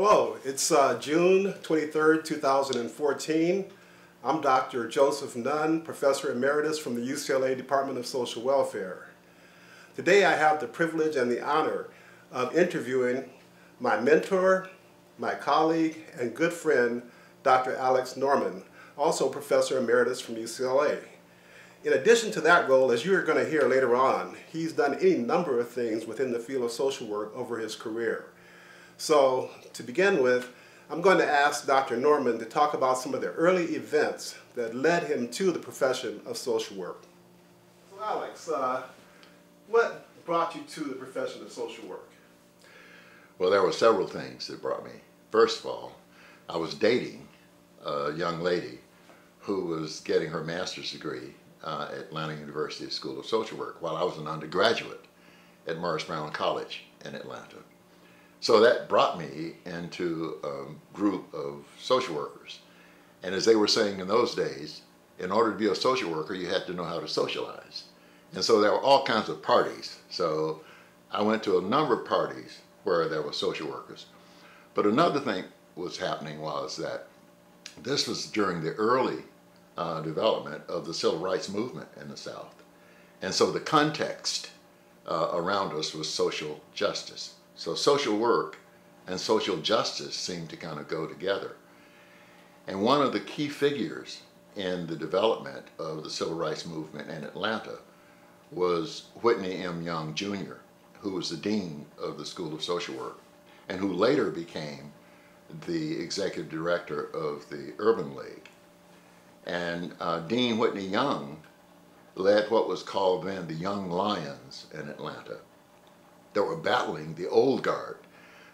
Hello, it's June 23rd, 2014. I'm Dr. Joseph Nunn, Professor Emeritus from the UCLA Department of Social Welfare. Today I have the privilege and the honor of interviewing my mentor, my colleague, and good friend, Dr. Alex Norman, also Professor Emeritus from UCLA. In addition to that role, as you're going to hear later on, he's done any number of things within the field of social work over his career. So, to begin with, I'm going to ask Dr. Norman to talk about some of the early events that led him to the profession of social work. So Alex, what brought you to the profession of social work? Well, there were several things that brought me. First of all, I was dating a young lady who was getting her master's degree at Atlanta University School of Social Work while I was an undergraduate at Morris Brown College in Atlanta. So that brought me into a group of social workers. And as they were saying in those days, in order to be a social worker, you had to know how to socialize. And so there were all kinds of parties. So I went to a number of parties where there were social workers. But another thing was happening was that this was during the early development of the civil rights movement in the South. And so the context around us was social justice. So social work and social justice seemed to kind of go together. And one of the key figures in the development of the civil rights movement in Atlanta was Whitney M. Young, Jr., who was the dean of the School of Social Work and who later became the executive director of the Urban League. And Dean Whitney Young led what was called then the Young Lions in Atlanta that were battling the old guard.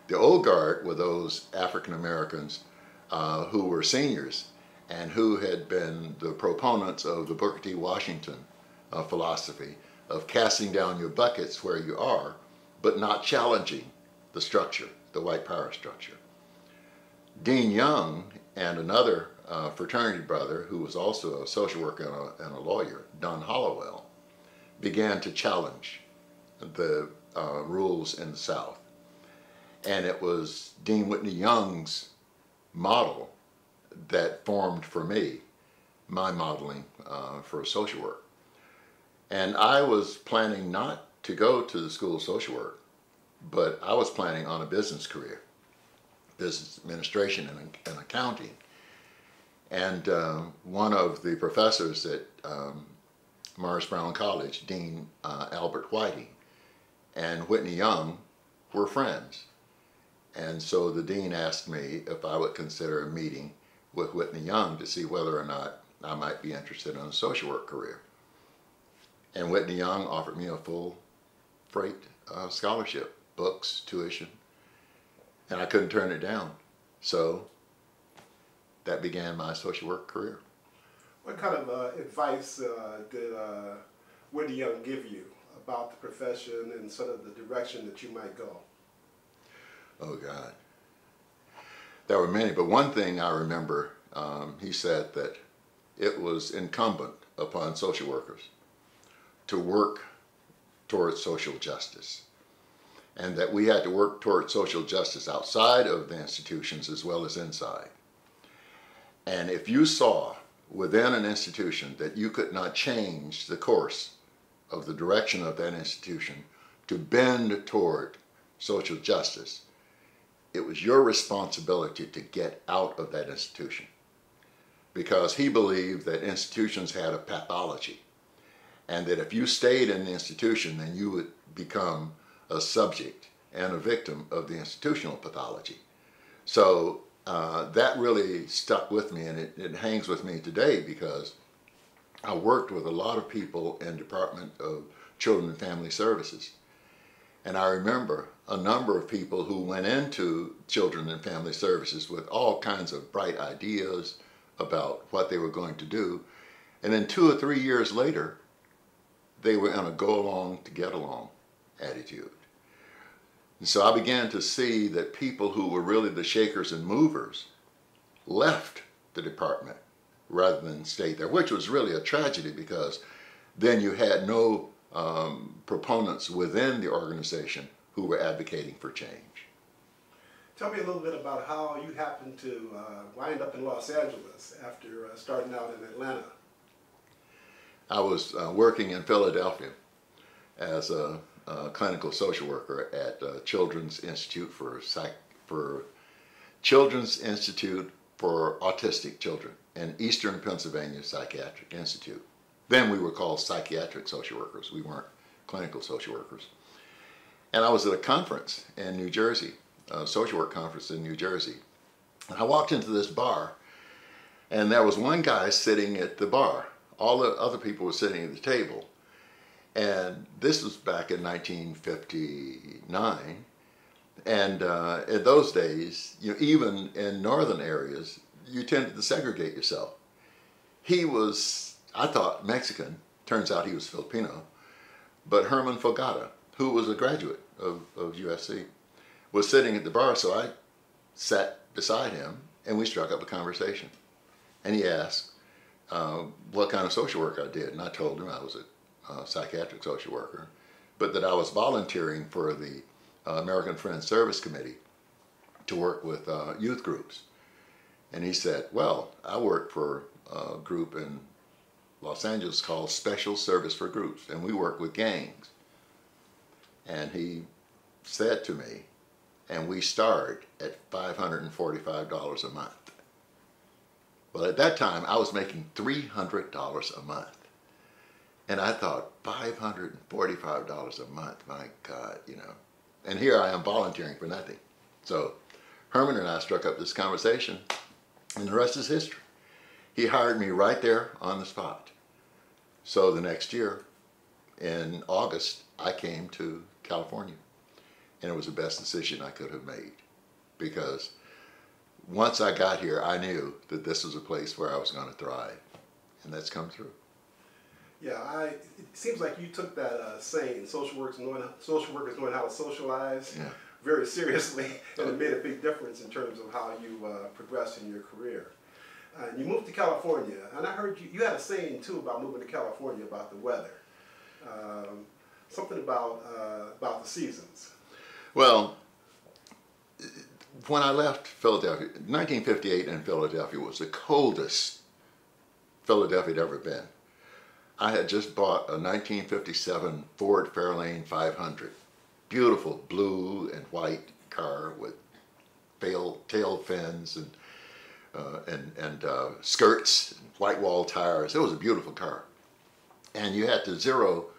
The old guard were those African Americans who were seniors and who had been the proponents of the Booker T. Washington philosophy of casting down your buckets where you are, but not challenging the structure, the white power structure. Dean Young and another fraternity brother who was also a social worker and a lawyer, Don Hollowell, began to challenge the rules in the South. And it was Dean Whitney Young's model that formed for me my modeling for social work. And I was planning not to go to the School of Social Work, but I was planning on a business career, business administration and accounting. And one of the professors at Morris Brown College, Dean Albert Whiting, and Whitney Young were friends. And so the dean asked me if I would consider a meeting with Whitney Young to see whether or not I might be interested in a social work career. And Whitney Young offered me a full freight scholarship, books, tuition, and I couldn't turn it down. So that began my social work career. What kind of advice did Whitney Young give you about the profession and sort of the direction that you might go? Oh God. There were many, but one thing I remember, he said that it was incumbent upon social workers to work towards social justice, and that we had to work towards social justice outside of the institutions as well as inside. And if you saw within an institution that you could not change the course of the direction of that institution to bend toward social justice, it was your responsibility to get out of that institution, because he believed that institutions had a pathology, and that if you stayed in the institution, then you would become a subject and a victim of the institutional pathology. So that really stuck with me, and it hangs with me today, because I worked with a lot of people in Department of Children and Family Services. And I remember a number of people who went into Children and Family Services with all kinds of bright ideas about what they were going to do. And then 2 or 3 years later, they were in a go along to get along attitude. And so I began to see that people who were really the shakers and movers left the department rather than stayed there, which was really a tragedy, because then you had no proponents within the organization who were advocating for change. Tell me a little bit about how you happened to wind up in Los Angeles after starting out in Atlanta. I was working in Philadelphia as a clinical social worker at Children's Institute for Autistic Children and Eastern Pennsylvania Psychiatric Institute. Then we were called psychiatric social workers. We weren't clinical social workers. And I was at a conference in New Jersey, a social work conference in New Jersey. And I walked into this bar, and there was one guy sitting at the bar. All the other people were sitting at the table. And this was back in 1959. And in those days, even in northern areas, you tended to segregate yourself. He was, I thought, Mexican. Turns out he was Filipino. But Herman, who was a graduate of USC, was sitting at the bar, so I sat beside him, and we struck up a conversation. And he asked what kind of social work I did, and I told him I was a psychiatric social worker, but that I was volunteering for the American Friends Service Committee to work with youth groups. And he said, well, I work for a group in Los Angeles called Special Service for Groups, and we work with gangs. And he said to me, and we start at $545 a month. Well, at that time, I was making $300 a month. And I thought, $545 a month, my God, And here I am volunteering for nothing. So Herman and I struck up this conversation, and the rest is history. He hired me right there on the spot. So the next year, in August, I came to California. And it was the best decision I could have made, because once I got here, I knew that this was a place where I was going to thrive, and that's come through. Yeah, it seems like you took that saying, social workers knowing how to socialize, very seriously, and it made a big difference in terms of how you progressed in your career. You moved to California, and I heard you had a saying too about moving to California about the weather. Something about the seasons. Well, when I left Philadelphia, 1958 in Philadelphia was the coldest Philadelphia had ever been. I had just bought a 1957 Ford Fairlane 500, beautiful blue and white car with tail fins and skirts, white wall tires. It was a beautiful car. And you had to zero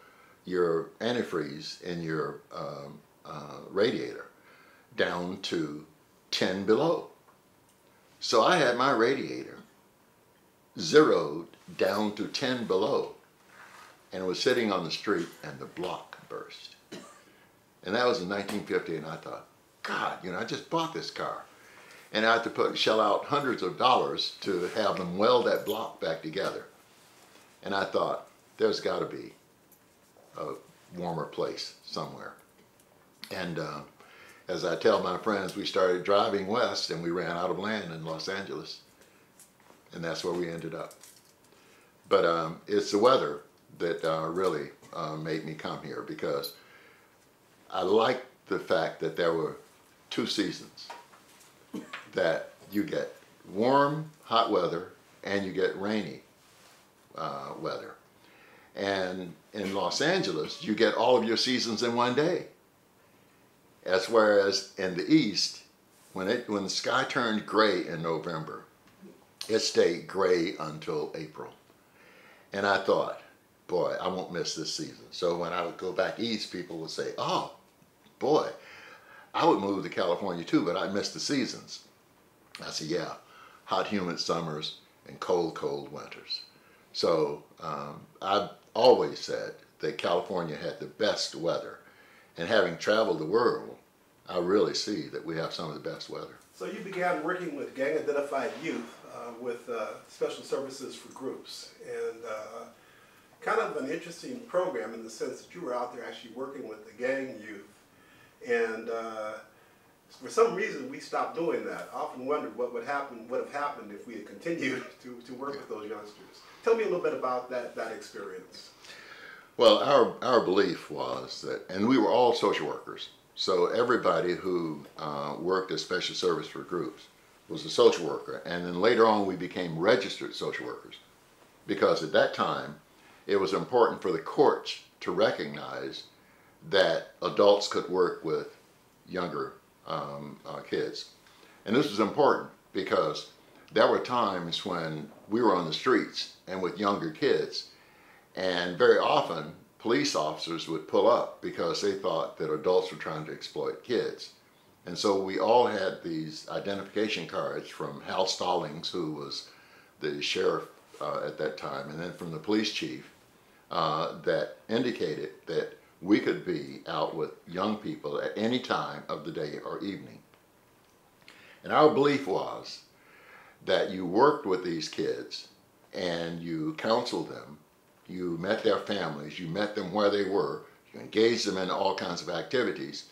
your antifreeze in your radiator down to 10 below. So I had my radiator zeroed down to 10 below, and it was sitting on the street, and the block burst. And that was in 1950, and I thought, God, I just bought this car. And I had to shell out hundreds of dollars to have them weld that block back together. And I thought, there's got to be a warmer place somewhere. And as I tell my friends, we started driving west, and we ran out of land in Los Angeles. And that's where we ended up. But it's the weather that really made me come here, because I liked the fact that there were two seasons. That you get warm, hot weather, and you get rainy weather. And in Los Angeles, you get all of your seasons in one day. As whereas in the East, when the sky turned gray in November, it stayed gray until April. And I thought, boy, I won't miss this season. So when I would go back east, people would say, oh, boy, I would move to California too, but I miss the seasons. I said, yeah, hot, humid summers and cold, cold winters. So I've always said that California had the best weather. And having traveled the world, I really see that we have some of the best weather. So you began working with gang-identified youth with special services for groups, and kind of an interesting program in the sense that you were out there actually working with the gang youth. And for some reason, we stopped doing that. I often wondered what would have happened if we had continued to work with those youngsters. Tell me a little bit about that experience. Well, our belief was that, and we were all social workers, So everybody who worked as special service for groups was a social worker. And then later on we became registered social workers, because at that time it was important for the courts to recognize that adults could work with younger kids. And this was important because there were times when we were on the streets and with younger kids, and very often police officers would pull up because they thought that adults were trying to exploit kids. And so we all had these identification cards from Hal Stallings, who was the sheriff at that time, and then from the police chief, that indicated that we could be out with young people at any time of the day or evening. And our belief was that you worked with these kids and you counseled them, you met their families, you met them where they were, you engaged them in all kinds of activities,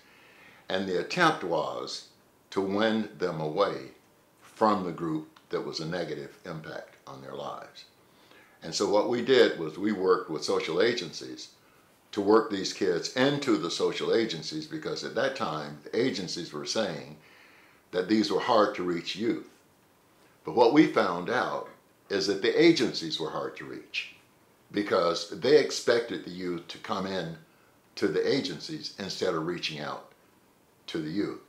and the attempt was to win them away from the group that was a negative impact on their lives. And so what we did was we worked with social agencies to work these kids into the social agencies, because at that time the agencies were saying that these were hard to reach youth. But what we found out is that the agencies were hard to reach, because they expected the youth to come in to the agencies instead of reaching out to the youth.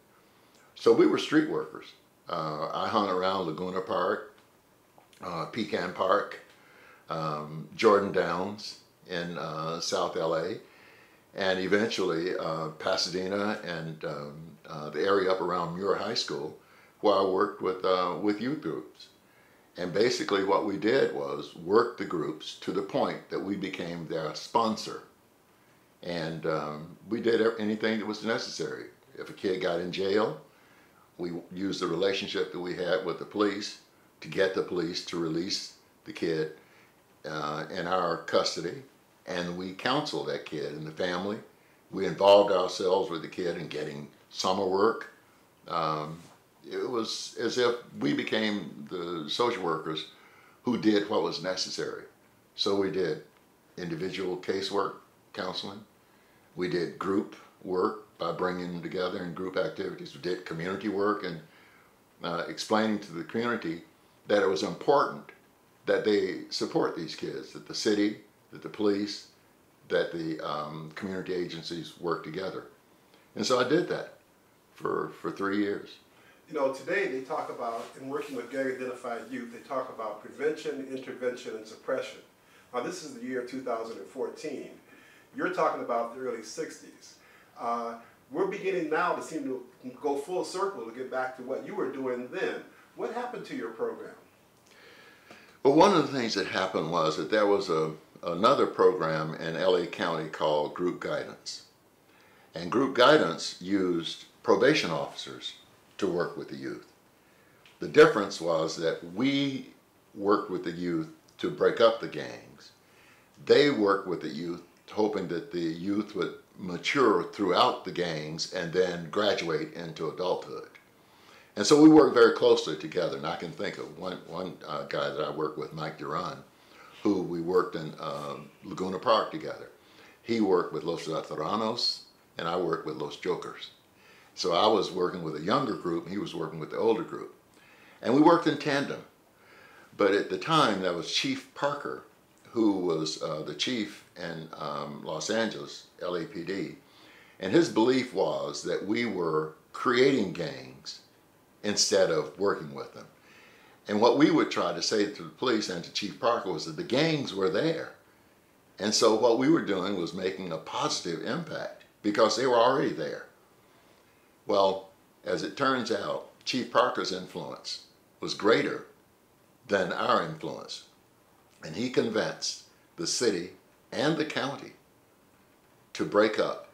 So we were street workers. I hung around Laguna Park, Pecan Park, Jordan Downs in South LA, and eventually Pasadena and the area up around Muir High School, where I worked with youth groups. And basically what we did was work the groups to the point that we became their sponsor. And we did anything that was necessary. If a kid got in jail, we used the relationship that we had with the police to get the police to release the kid in our custody, and we counseled that kid and the family. We involved ourselves with the kid in getting summer work. It was as if we became the social workers who did what was necessary. So we did individual casework, counseling. We did group work by bringing them together in group activities. We did community work and explaining to the community that it was important that they support these kids, that the city, that the police, that the community agencies work together. And so I did that for 3 years. You know, today they talk about, in working with gang-identified youth, they talk about prevention, intervention, and suppression. Now this is the year 2014. You're talking about the early 60s. We're beginning now to seem to go full circle to get back to what you were doing then. What happened to your program? Well, one of the things that happened was that there was another program in LA County called Group Guidance. And Group Guidance used probation officers to work with the youth. The difference was that we worked with the youth to break up the gangs. They worked with the youth hoping that the youth would mature throughout the gangs and then graduate into adulthood. And so we worked very closely together, and I can think of one guy that I worked with, Mike Duran, who we worked in Laguna Park together. He worked with Los Veteranos, and I worked with Los Jokers. So I was working with a younger group, and he was working with the older group. And we worked in tandem. But at the time, that was Chief Parker, who was the chief in Los Angeles, LAPD. And his belief was that we were creating gangs instead of working with them. And what we would try to say to the police and to Chief Parker was that the gangs were there. And so what we were doing was making a positive impact because they were already there. Well, as it turns out, Chief Parker's influence was greater than our influence. And he convinced the city and the county to break up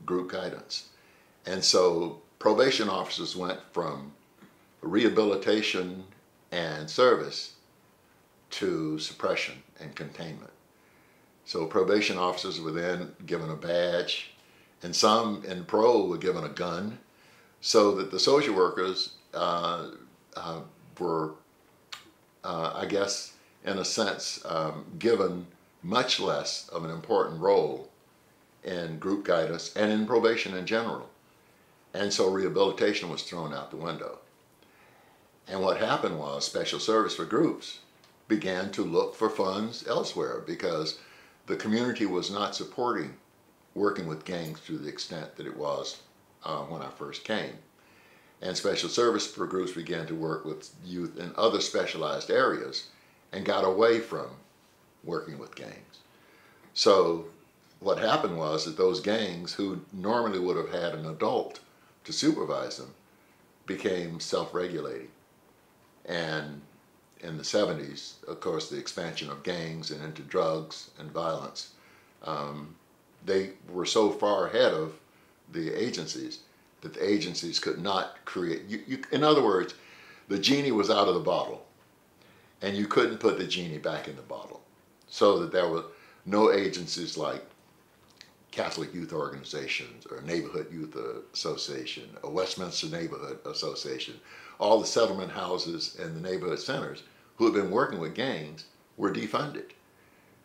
Group Guidance. And so probation officers went from rehabilitation and service to suppression and containment. So probation officers were then given a badge, and some in parole were given a gun, so that the social workers were, I guess, in a sense, given much less of an important role in group guidance and in probation in general. And so rehabilitation was thrown out the window. And what happened was special service for groups began to look for funds elsewhere because the community was not supporting working with gangs to the extent that it was when I first came. And special service for groups began to work with youth in other specialized areas and got away from working with gangs. So what happened was that those gangs, who normally would have had an adult to supervise them, became self-regulating. And in the 70s, of course, the expansion of gangs and into drugs and violence, they were so far ahead of the agencies that the agencies could not create, in other words, the genie was out of the bottle and you couldn't put the genie back in the bottle. So that there were no agencies like Catholic Youth Organizations or Neighborhood Youth Association or Westminster Neighborhood Association. All the settlement houses and the neighborhood centers who had been working with gangs were defunded.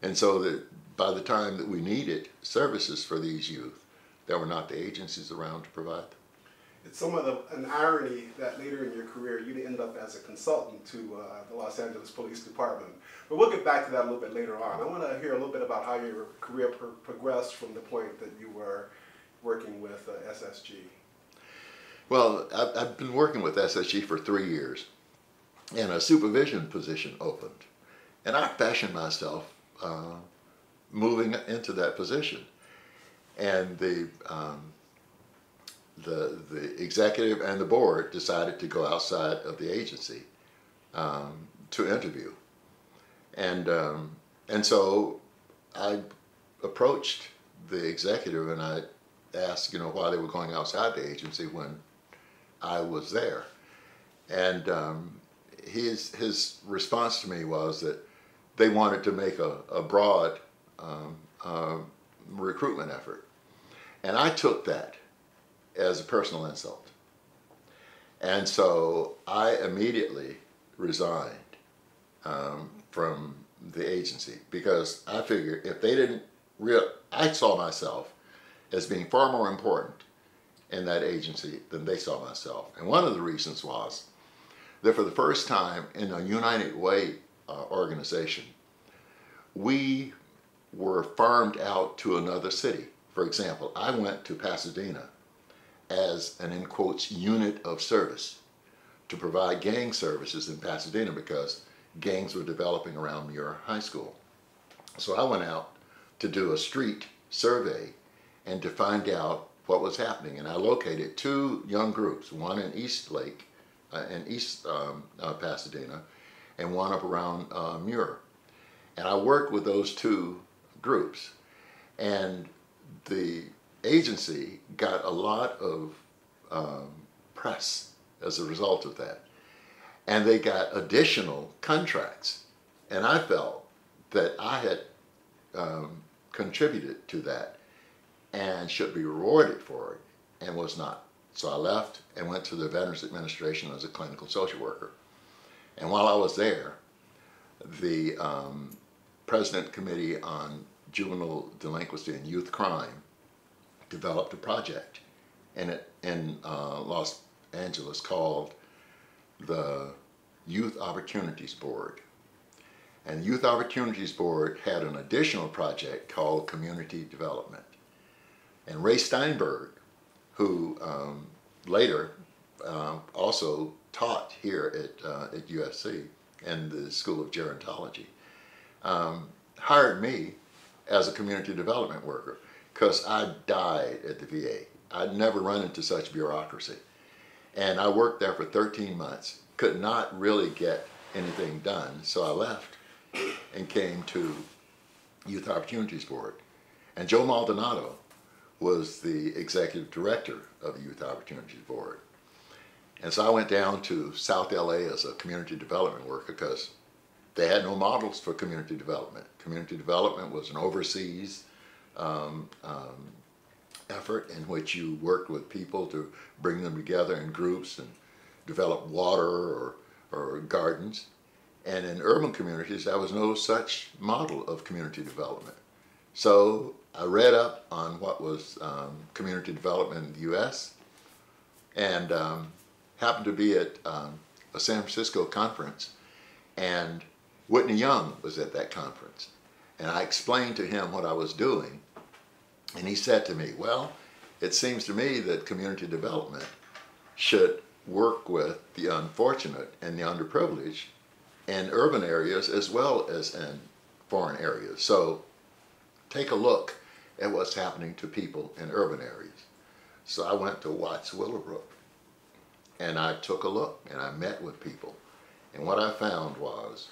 And so that by the time that we needed services for these youth, there were not the agencies around to provide them. It's somewhat of an irony that later in your career you end up as a consultant to the Los Angeles Police Department. But we'll get back to that a little bit later on. I want to hear a little bit about how your career progressed from the point that you were working with SSG. Well, I've been working with SSG for 3 years, and a supervision position opened. And I fashioned myself moving into that position. And the executive and the board decided to go outside of the agency to interview. And so I approached the executive and I asked, why they were going outside the agency when I was there. And his response to me was that they wanted to make a broad recruitment effort. And I took that as a personal insult. And so I immediately resigned from the agency because I figured if they didn't I saw myself as being far more important in that agency than they saw myself. And one of the reasons was that for the first time in a United Way organization, we were farmed out to another city. For example, I went to Pasadena as an, in quotes, unit of service to provide gang services in Pasadena because gangs were developing around Muir High School. So I went out to do a street survey and to find out what was happening. And I located 2 young groups, one in East Lake, in East Pasadena, and one up around Muir. And I worked with those 2 groups. And the agency got a lot of press as a result of that. And they got additional contracts. And I felt that I had contributed to that and should be rewarded for it, and was not. So I left and went to the Veterans Administration as a clinical social worker. And while I was there, the President Committee on Juvenile Delinquency and Youth Crime developed a project in Los Angeles called the Youth Opportunities Board. And Youth Opportunities Board had an additional project called Community Development. And Ray Steinberg, who later also taught here at USC in the School of Gerontology, hired me as a community development worker because I died at the VA. I'd never run into such bureaucracy. And I worked there for 13 months, could not really get anything done, so I left and came to Youth Opportunities Board. And Joe Maldonado was the executive director of the Youth Opportunities Board. And so I went down to South LA as a community development worker because they had no models for community development. Community development was an overseas effort in which you worked with people to bring them together in groups and develop water or gardens. And in urban communities, there was no such model of community development. So I read up on what was community development in the U.S. and happened to be at a San Francisco conference, and Whitney Young was at that conference. And I explained to him what I was doing, and he said to me, well, it seems to me that community development should work with the unfortunate and the underprivileged in urban areas as well as in foreign areas. So take a look at what's happening to people in urban areas. So I went to Watts Willowbrook, and I took a look, and I met with people. And what I found was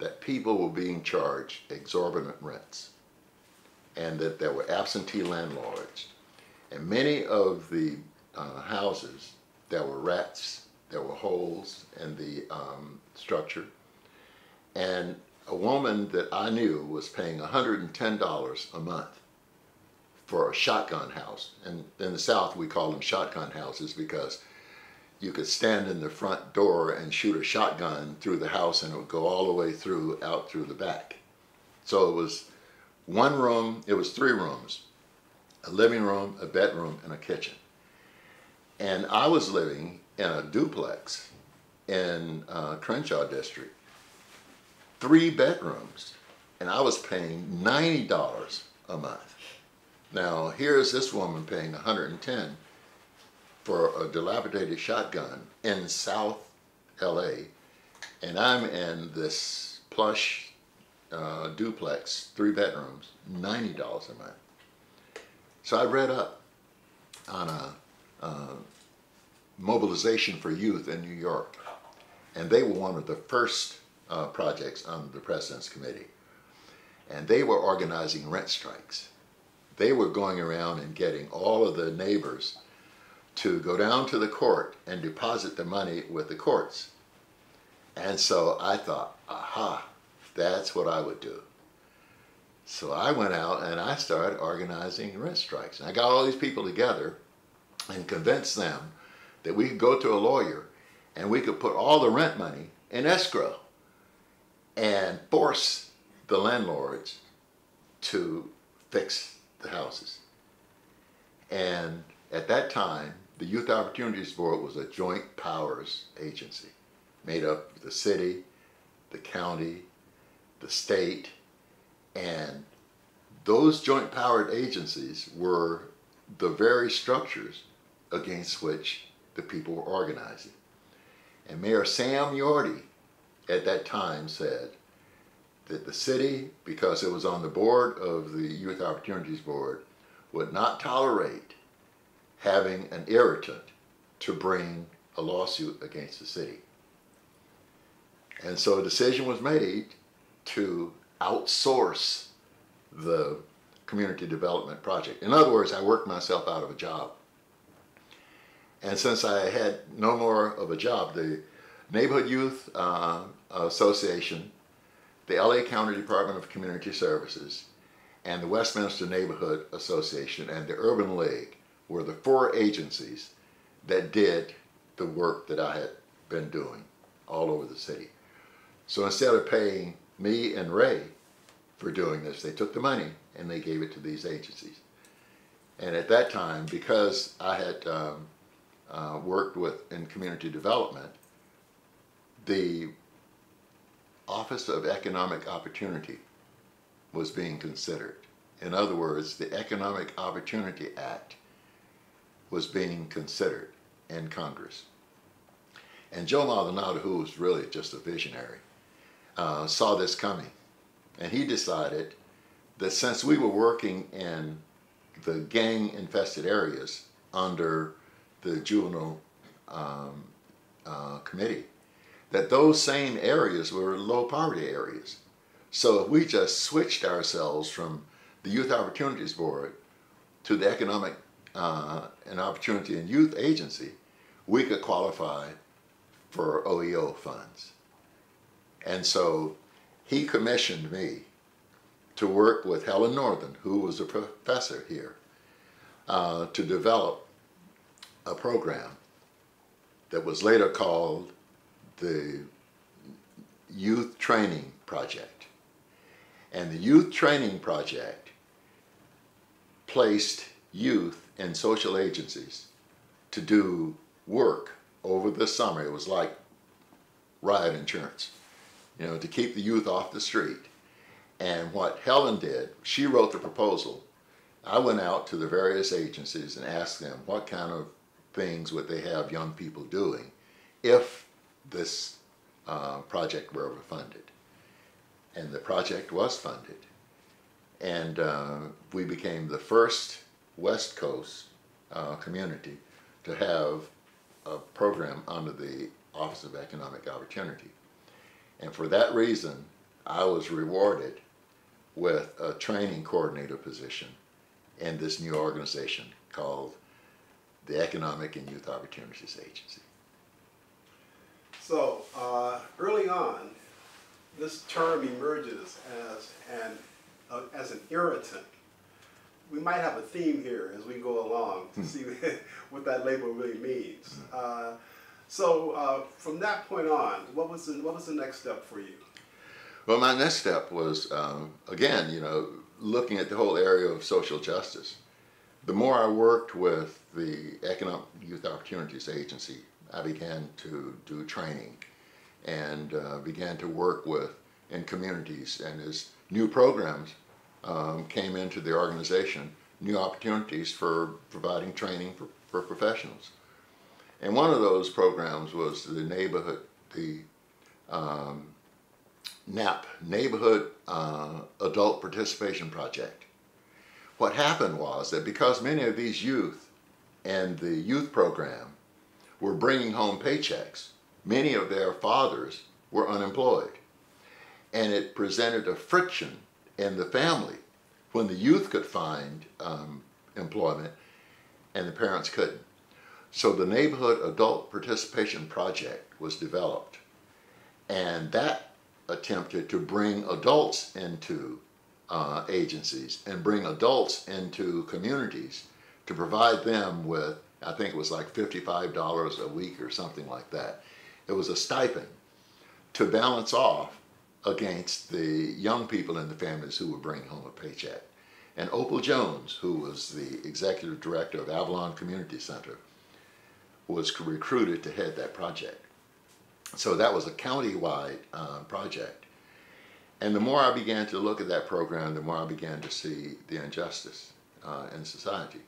that people were being charged exorbitant rents, and that there were absentee landlords. And many of the houses, there were rats, there were holes in the structure. And a woman that I knew was paying $110 a month for a shotgun house. And in the South, we call them shotgun houses because you could stand in the front door and shoot a shotgun through the house, and it would go all the way through, out through the back. So it was one room, it was 3 rooms, a living room, a bedroom, and a kitchen. And I was living in a duplex in Crenshaw District, 3 bedrooms, and I was paying $90 a month. Now, here's this woman paying $110 for a dilapidated shotgun in South LA, and I'm in this plush duplex, 3 bedrooms, $90 a month. So I read up on a mobilization for youth in New York, and they were one of the first projects on the President's Committee, and they were organizing rent strikes. They were going around and getting all of the neighbors to go down to the court and deposit the money with the courts. And so I thought, aha, that's what I would do. So I went out and I started organizing rent strikes. And I got all these people together and convinced them that we could go to a lawyer and we could put all the rent money in escrow and force the landlords to fix the houses. And at that time, the Youth Opportunities Board was a joint powers agency made up of the city, the county, the state, and those joint powered agencies were the very structures against which the people were organizing. And Mayor Sam Yorty at that time said that the city, because it was on the board of the Youth Opportunities Board, would not tolerate having an irritant to bring a lawsuit against the city. And so a decision was made to outsource the community development project. In other words, I worked myself out of a job. And since I had no more of a job, the Neighborhood Youth Association, the LA County Department of Community Services, and the Westminster Neighborhood Association and the Urban League were the 4 agencies that did the work that I had been doing all over the city. So instead of paying me and Ray for doing this, they took the money and they gave it to these agencies. And at that time, because I had worked in community development, the Office of Economic Opportunity was being considered. In other words, the Economic Opportunity Act was being considered in Congress. And Joe Maldonado, who was really just a visionary, saw this coming. And he decided that since we were working in the gang-infested areas under the juvenile committee, that those same areas were low poverty areas. So if we just switched ourselves from the Youth Opportunities Board to the Economic and Opportunity and Youth Agency, we could qualify for OEO funds. And so he commissioned me to work with Helen Northern, who was a professor here, to develop a program that was later called the Youth Training Project. And the Youth Training Project placed youth in social agencies to do work over the summer. It was like riot insurance, you know, to keep the youth off the street. And what Helen did, she wrote the proposal. I went out to the various agencies and asked them what kind of things would they have young people doing if this project were ever funded. And the project was funded. And we became the first West Coast community to have a program under the Office of Economic Opportunity. And for that reason, I was rewarded with a training coordinator position in this new organization called the Economic and Youth Opportunities Agency. So early on, this term emerges as an irritant. We might have a theme here as we go along to see what that label really means. So from that point on, what was the next step for you? Well, my next step was, again, you know, looking at the whole area of social justice. The more I worked with the Economic Youth Opportunities Agency, I began to do training and began to work in communities. And as new programs came into the organization, new opportunities for providing training for professionals. And one of those programs was the NAP, Neighborhood Adult Participation Project. What happened was that because many of these youth and the youth program were bringing home paychecks, many of their fathers were unemployed. And it presented a friction in the family when the youth could find employment and the parents couldn't. So the Neighborhood Adult Participation Project was developed, and that attempted to bring adults into agencies and bring adults into communities to provide them with, I think it was like $55 a week or something like that. It was a stipend to balance off against the young people in the families who would bring home a paycheck. And Opal Jones, who was the executive director of Avalon Community Center, was recruited to head that project. So that was a county-wide project. And the more I began to look at that program, the more I began to see the injustice in society,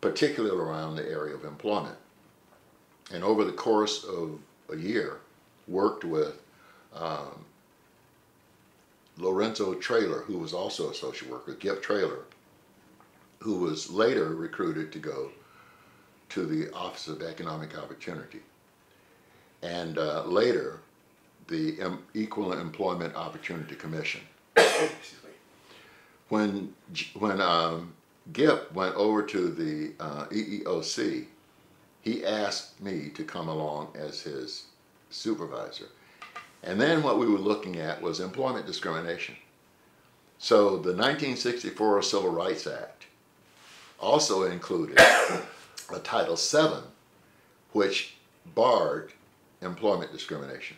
particularly around the area of employment. And over the course of a year, worked with Lorenzo Traylor, who was also a social worker, Gip Traylor, who was later recruited to go to the Office of Economic Opportunity. And later, the Equal Employment Opportunity Commission. When Gip went over to the EEOC, he asked me to come along as his supervisor. And then what we were looking at was employment discrimination. So the 1964 Civil Rights Act also included a Title VII, which barred employment discrimination.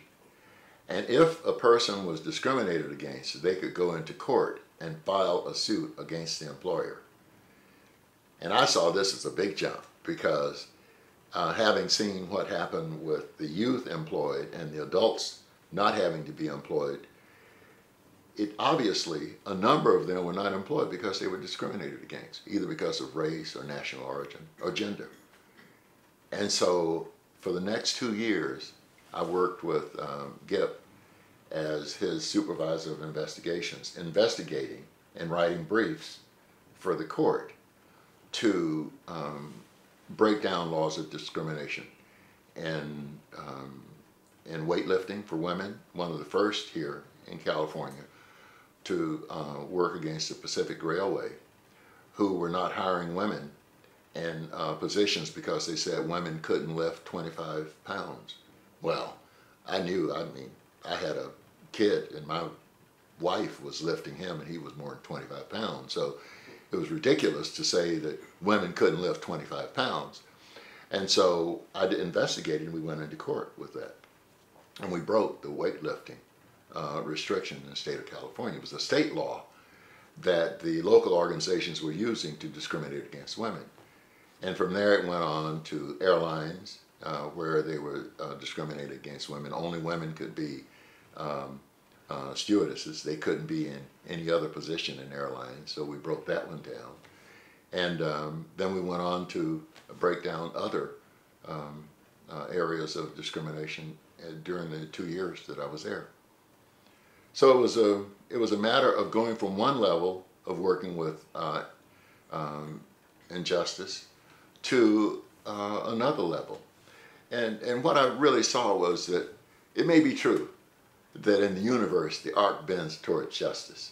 And if a person was discriminated against, they could go into court and file a suit against the employer. And I saw this as a big jump because having seen what happened with the youth employed and the adults not having to be employed, it obviously, a number of them were not employed because they were discriminated against, either because of race or national origin or gender. And so for the next 2 years, I worked with Gip as his supervisor of investigations, investigating and writing briefs for the court to break down laws of discrimination and weightlifting for women, one of the first here in California to work against the Pacific Railway, who were not hiring women in positions because they said women couldn't lift 25 pounds. Well, I knew, I had a kid and my wife was lifting him and he was more than 25 pounds. So it was ridiculous to say that women couldn't lift 25 pounds. And so I investigated and we went into court with that. And we broke the weightlifting restriction in the state of California. It was a state law that the local organizations were using to discriminate against women. And from there it went on to airlines, where they were discriminating against women. Only women could be stewardesses. They couldn't be in any other position in airlines, so we broke that one down. And then we went on to break down other areas of discrimination during the 2 years that I was there. So it was a matter of going from one level of working with injustice to another level. And what I really saw was that it may be true that in the universe the arc bends towards justice,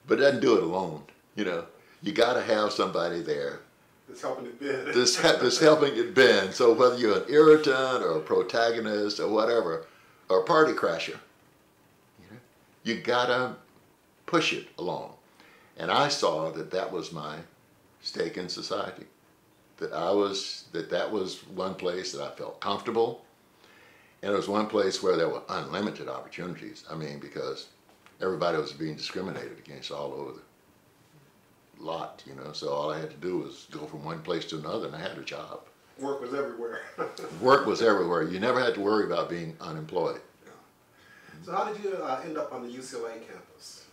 but it doesn't do it alone. You know, you got to have somebody there that's helping it bend. that's helping it bend. So whether you're an irritant or a protagonist or whatever, or a party crasher, you gotta push it along. And I saw that that was my stake in society. That that was one place that I felt comfortable, and it was one place where there were unlimited opportunities. I mean, because everybody was being discriminated against all over the lot, you know. So all I had to do was go from one place to another, and I had a job. Work was everywhere. Work was everywhere. You never had to worry about being unemployed. So how did you end up on the UCLA campus?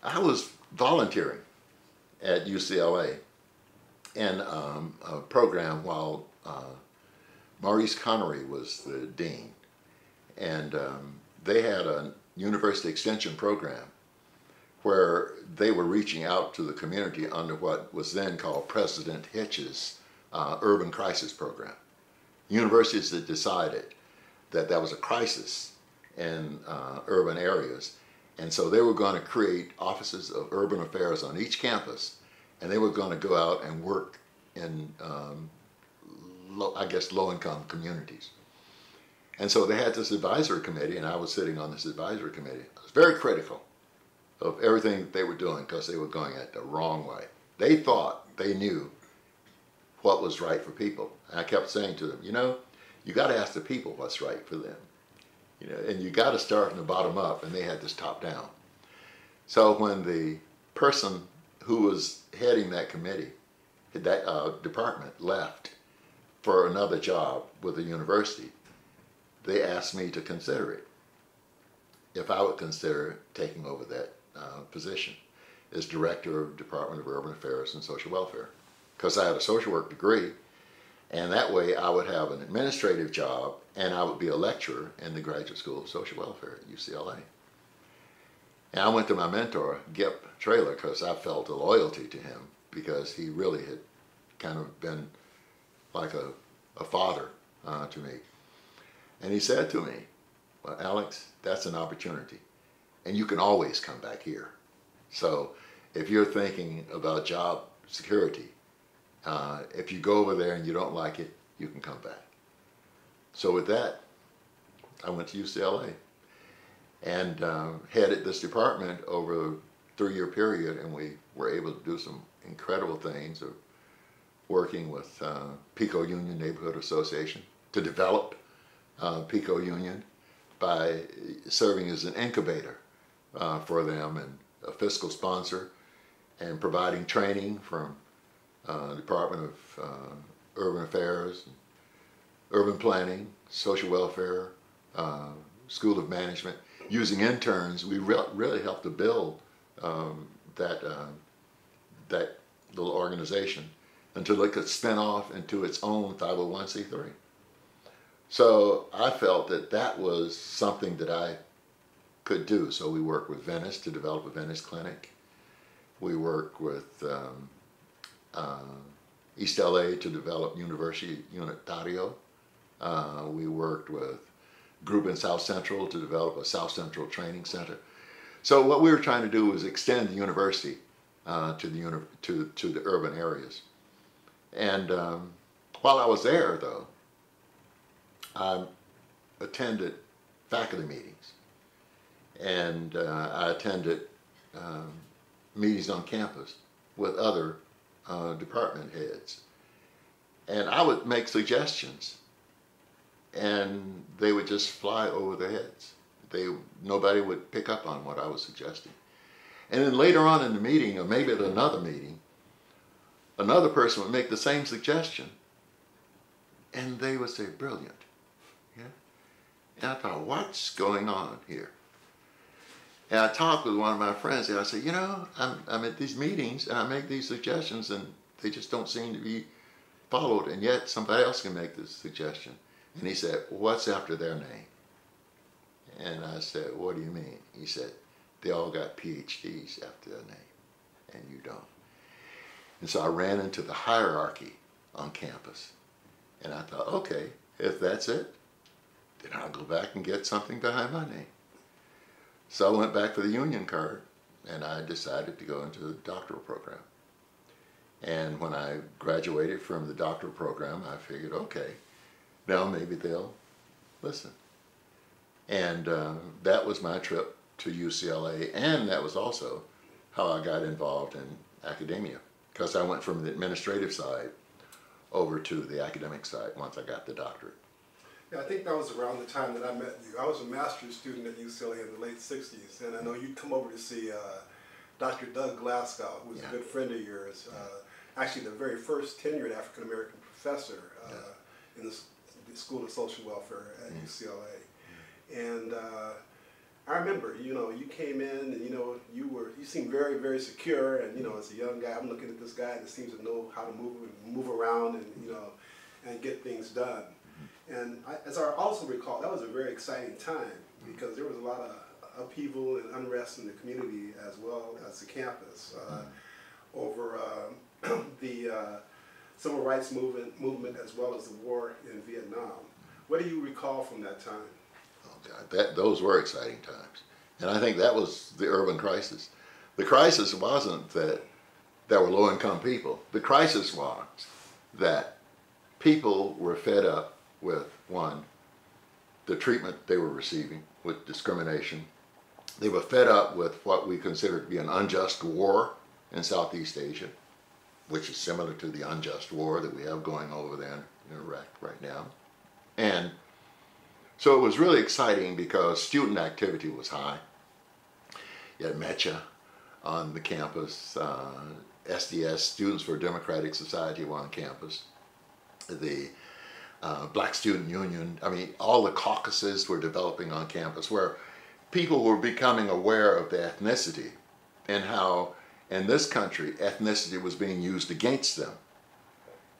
I was volunteering at UCLA in a program while Maurice Connery was the dean. And they had a university extension program where they were reaching out to the community under what was then called President Hitch's Urban Crisis Program. Universities had decided that that was a crisis in urban areas, and so they were going to create offices of urban affairs on each campus, and they were going to go out and work in low-income communities. And so they had this advisory committee, and I was sitting on this advisory committee. I was very critical of everything that they were doing because they were going it the wrong way. They thought they knew what was right for people, and I kept saying to them, you know, you got to ask the people what's right for them. You know, and you got to start from the bottom up, and they had this top down. So when the person who was heading that committee, that department, left for another job with the university, they asked me to consider it, if I would consider taking over that position as Director of Department of Urban Affairs and Social Welfare, because I had a social work degree. And that way I would have an administrative job, and I would be a lecturer in the Graduate School of Social Welfare at UCLA. And I went to my mentor, Gip Traylor, because I felt a loyalty to him, because he really had kind of been like a father to me. And he said to me, well, Alex, that's an opportunity, and you can always come back here. So if you're thinking about job security, if you go over there and you don't like it, you can come back. So with that, I went to UCLA and headed this department over a 3-year period, and we were able to do some incredible things of working with PICO Union Neighborhood Association to develop PICO Union by serving as an incubator for them and a fiscal sponsor, and providing training from Department of Urban Affairs, Urban Planning, Social Welfare, School of Management. Using interns, we really helped to build that little organization until it could spin off into its own 501c3. So I felt that that was something that I could do. So we worked with Venice to develop a Venice clinic. We worked with East LA to develop University Unitario. We worked with a group in South Central to develop a South Central Training Center. So what we were trying to do was extend the university to the urban areas. And while I was there, though, I attended faculty meetings, and I attended meetings on campus with other department heads, and I would make suggestions, and they would just fly over their heads. Nobody would pick up on what I was suggesting. And then later on in the meeting, or maybe at another meeting, another person would make the same suggestion, and they would say, brilliant. Yeah? And I thought, what's going on here? And I talked with one of my friends, and I said, you know, I'm at these meetings, and I make these suggestions, and they just don't seem to be followed, and yet somebody else can make this suggestion. And he said, what's after their name? And I said, what do you mean? He said, they all got PhDs after their name, and you don't. And so I ran into the hierarchy on campus. And I thought, okay, if that's it, then I'll go back and get something behind my name. So I went back for the union card, and I decided to go into the doctoral program. And when I graduated from the doctoral program, I figured, okay, now maybe they'll listen. And that was my trip to UCLA, and that was also how I got involved in academia, because I went from the administrative side over to the academic side once I got the doctorate. Yeah, I think that was around the time that I met you. I was a master's student at UCLA in the late 60s, and I know you'd come over to see Dr. Doug Glasgow, who was a good friend of yours, actually the very first tenured African-American professor in the School of Social Welfare at UCLA. And I remember, you know, you came in and, you know, you seemed very, very secure, and, you know, as a young guy, I'm looking at this guy that seems to know how to move around and, you know, and get things done. And as I also recall, that was a very exciting time because there was a lot of upheaval and unrest in the community as well as the campus over the civil rights movement as well as the war in Vietnam. What do you recall from that time? Oh God, those were exciting times. And I think that was the urban crisis. The crisis wasn't that there were low-income people. The crisis was that people were fed up with, one, the treatment they were receiving with discrimination. They were fed up with what we consider to be an unjust war in Southeast Asia, which is similar to the unjust war that we have going over there in Iraq right now. And so it was really exciting because student activity was high. You had MECHA on the campus, SDS, Students for a Democratic Society, were on campus. The Black Student Union, I mean, all the caucuses were developing on campus where people were becoming aware of the ethnicity and how in this country ethnicity was being used against them.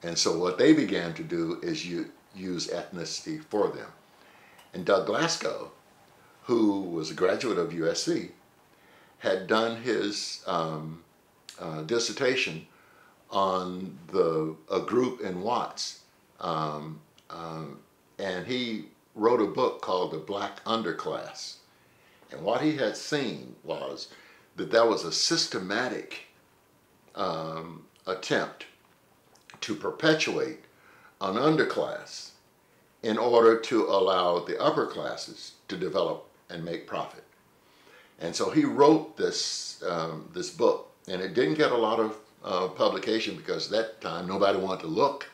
And so what they began to do is use ethnicity for them. And Doug Glasgow, who was a graduate of USC, had done his dissertation on a group in Watts. And he wrote a book called The Black Underclass. And what he had seen was that there was a systematic attempt to perpetuate an underclass in order to allow the upper classes to develop and make profit. And so he wrote this, this book, and it didn't get a lot of publication because at that time nobody wanted to look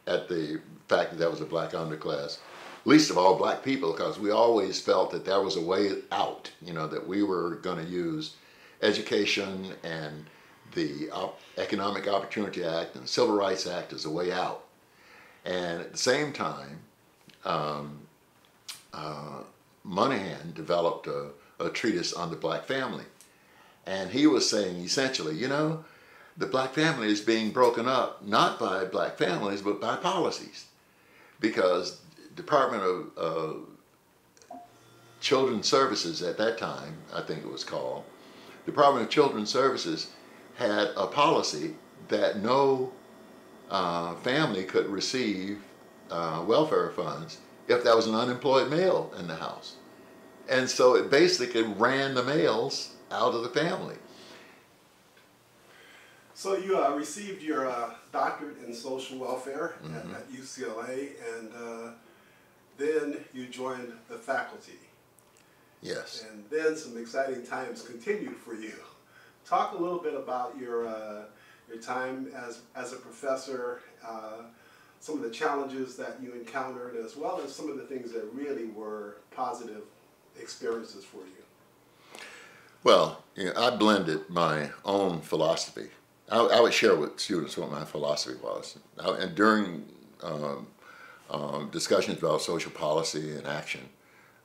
at the fact that there was a black underclass, least of all black people, because we always felt that there was a way out, you know, that we were going to use education and the Economic Opportunity Act and the Civil Rights Act as a way out. And at the same time, Moynihan developed a treatise on the black family. And he was saying essentially, you know, the black family is being broken up not by black families but by policies, because Department of Children's Services at that time, I think it was called, Department of Children's Services had a policy that no family could receive welfare funds if there was an unemployed male in the house. And so it basically ran the males out of the family. So you received your doctorate in social welfare at UCLA, and then you joined the faculty. Yes. And then some exciting times continued for you. Talk a little bit about your time as a professor, some of the challenges that you encountered, as well as some of the things that really were positive experiences for you. Well, I blended my own philosophy. I would share with students what my philosophy was. And during discussions about social policy and action,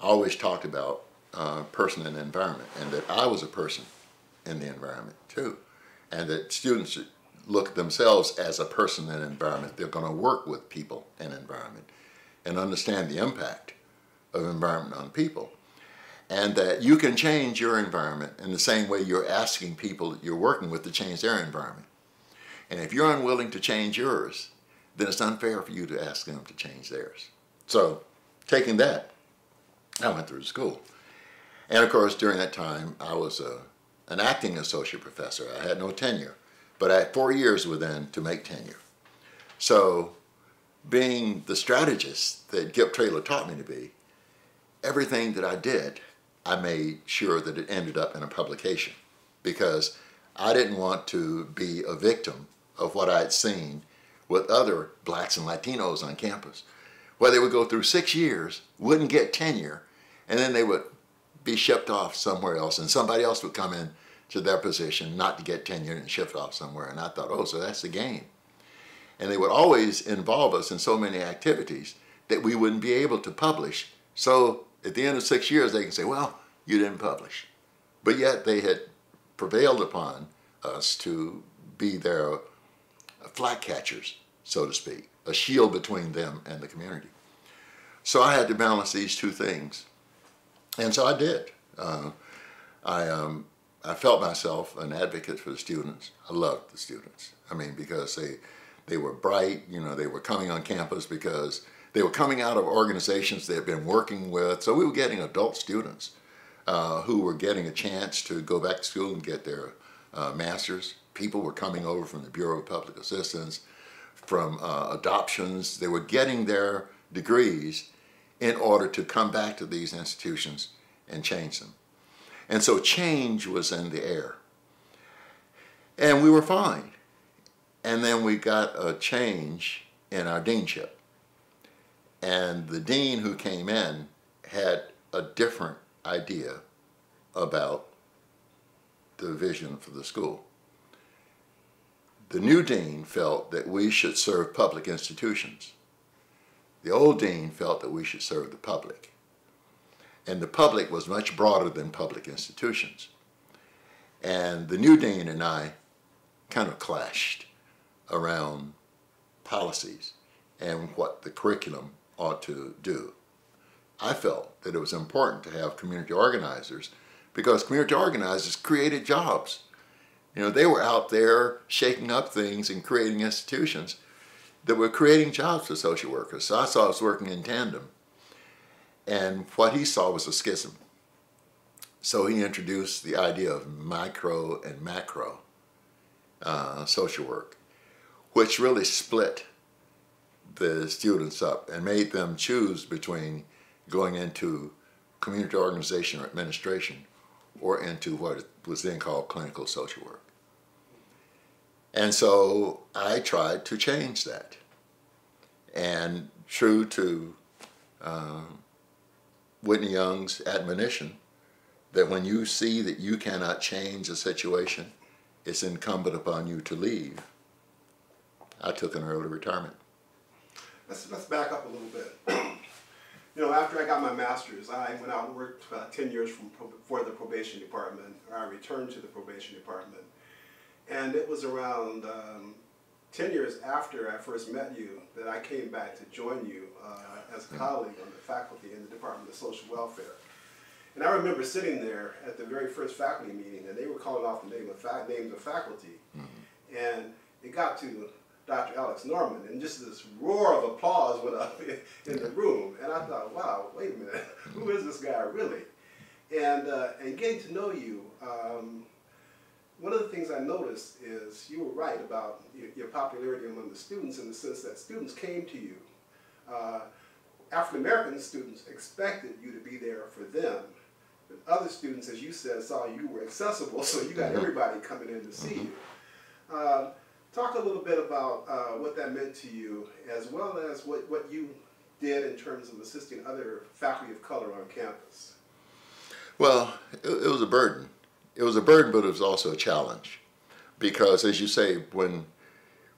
I always talked about person and environment, and that I was a person in the environment too, and that students should look at themselves as a person in an environment. They're going to work with people and environment and understand the impact of environment on people, and that you can change your environment in the same way you're asking people that you're working with to change their environment. And if you're unwilling to change yours, then it's unfair for you to ask them to change theirs. So, taking that, I went through school. And of course, during that time, I was an acting associate professor. I had no tenure, but I had 4 years within to make tenure. So, being the strategist that Gip Traylor taught me to be, everything that I did, I made sure that it ended up in a publication, because I didn't want to be a victim of what I had seen with other blacks and Latinos on campus, where they would go through 6 years, wouldn't get tenure, and then they would be shipped off somewhere else, and somebody else would come in to their position not to get tenure and shipped off somewhere. And I thought, oh, so that's the game. And they would always involve us in so many activities that we wouldn't be able to publish. So at the end of 6 years, they can say, well, you didn't publish. But yet they had prevailed upon us to be their flag catchers, so to speak, a shield between them and the community. So I had to balance these two things. And so I did. I felt myself an advocate for the students. I loved the students. I mean, because they were bright, you know, they were coming on campus because they were coming out of organizations they had been working with. So we were getting adult students who were getting a chance to go back to school and get their master's. People were coming over from the Bureau of Public Assistance, from adoptions. They were getting their degrees in order to come back to these institutions and change them. And so change was in the air. And we were fine. And then we got a change in our deanship. And the dean who came in had a different idea about the vision for the school. The new dean felt that we should serve public institutions. The old dean felt that we should serve the public. And the public was much broader than public institutions. And the new dean and I kind of clashed around policies and what the curriculum ought to do. I felt that it was important to have community organizers, because community organizers created jobs. You know, they were out there shaking up things and creating institutions that were creating jobs for social workers. So I saw us working in tandem. And what he saw was a schism. So he introduced the idea of micro and macro social work, which really split the students up and made them choose between going into community organization or administration or into what was then called clinical social work. And so I tried to change that. And true to Whitney Young's admonition that when you see that you cannot change a situation, it's incumbent upon you to leave, I took an early retirement. Let's back up a little bit. You know, after I got my master's, I went out and worked 10 years for the probation department. I returned to the probation department. And it was around 10 years after I first met you that I came back to join you as a colleague on the faculty in the Department of Social Welfare. And I remember sitting there at the very first faculty meeting, and they were calling off the names of faculty. Mm-hmm. And it got to Dr. Alex Norman, and just this roar of applause went up in the room. And I thought, wow, wait a minute, who is this guy really? And getting to know you, one of the things I noticed is you were right about your popularity among the students, in the sense that students came to you. African-American students expected you to be there for them. But other students, as you said, saw you were accessible, so you got everybody coming in to see you. Talk a little bit about what that meant to you, as well as what you did in terms of assisting other faculty of color on campus. Well, it was a burden. it was a burden, but it was also a challenge. Because, as you say, when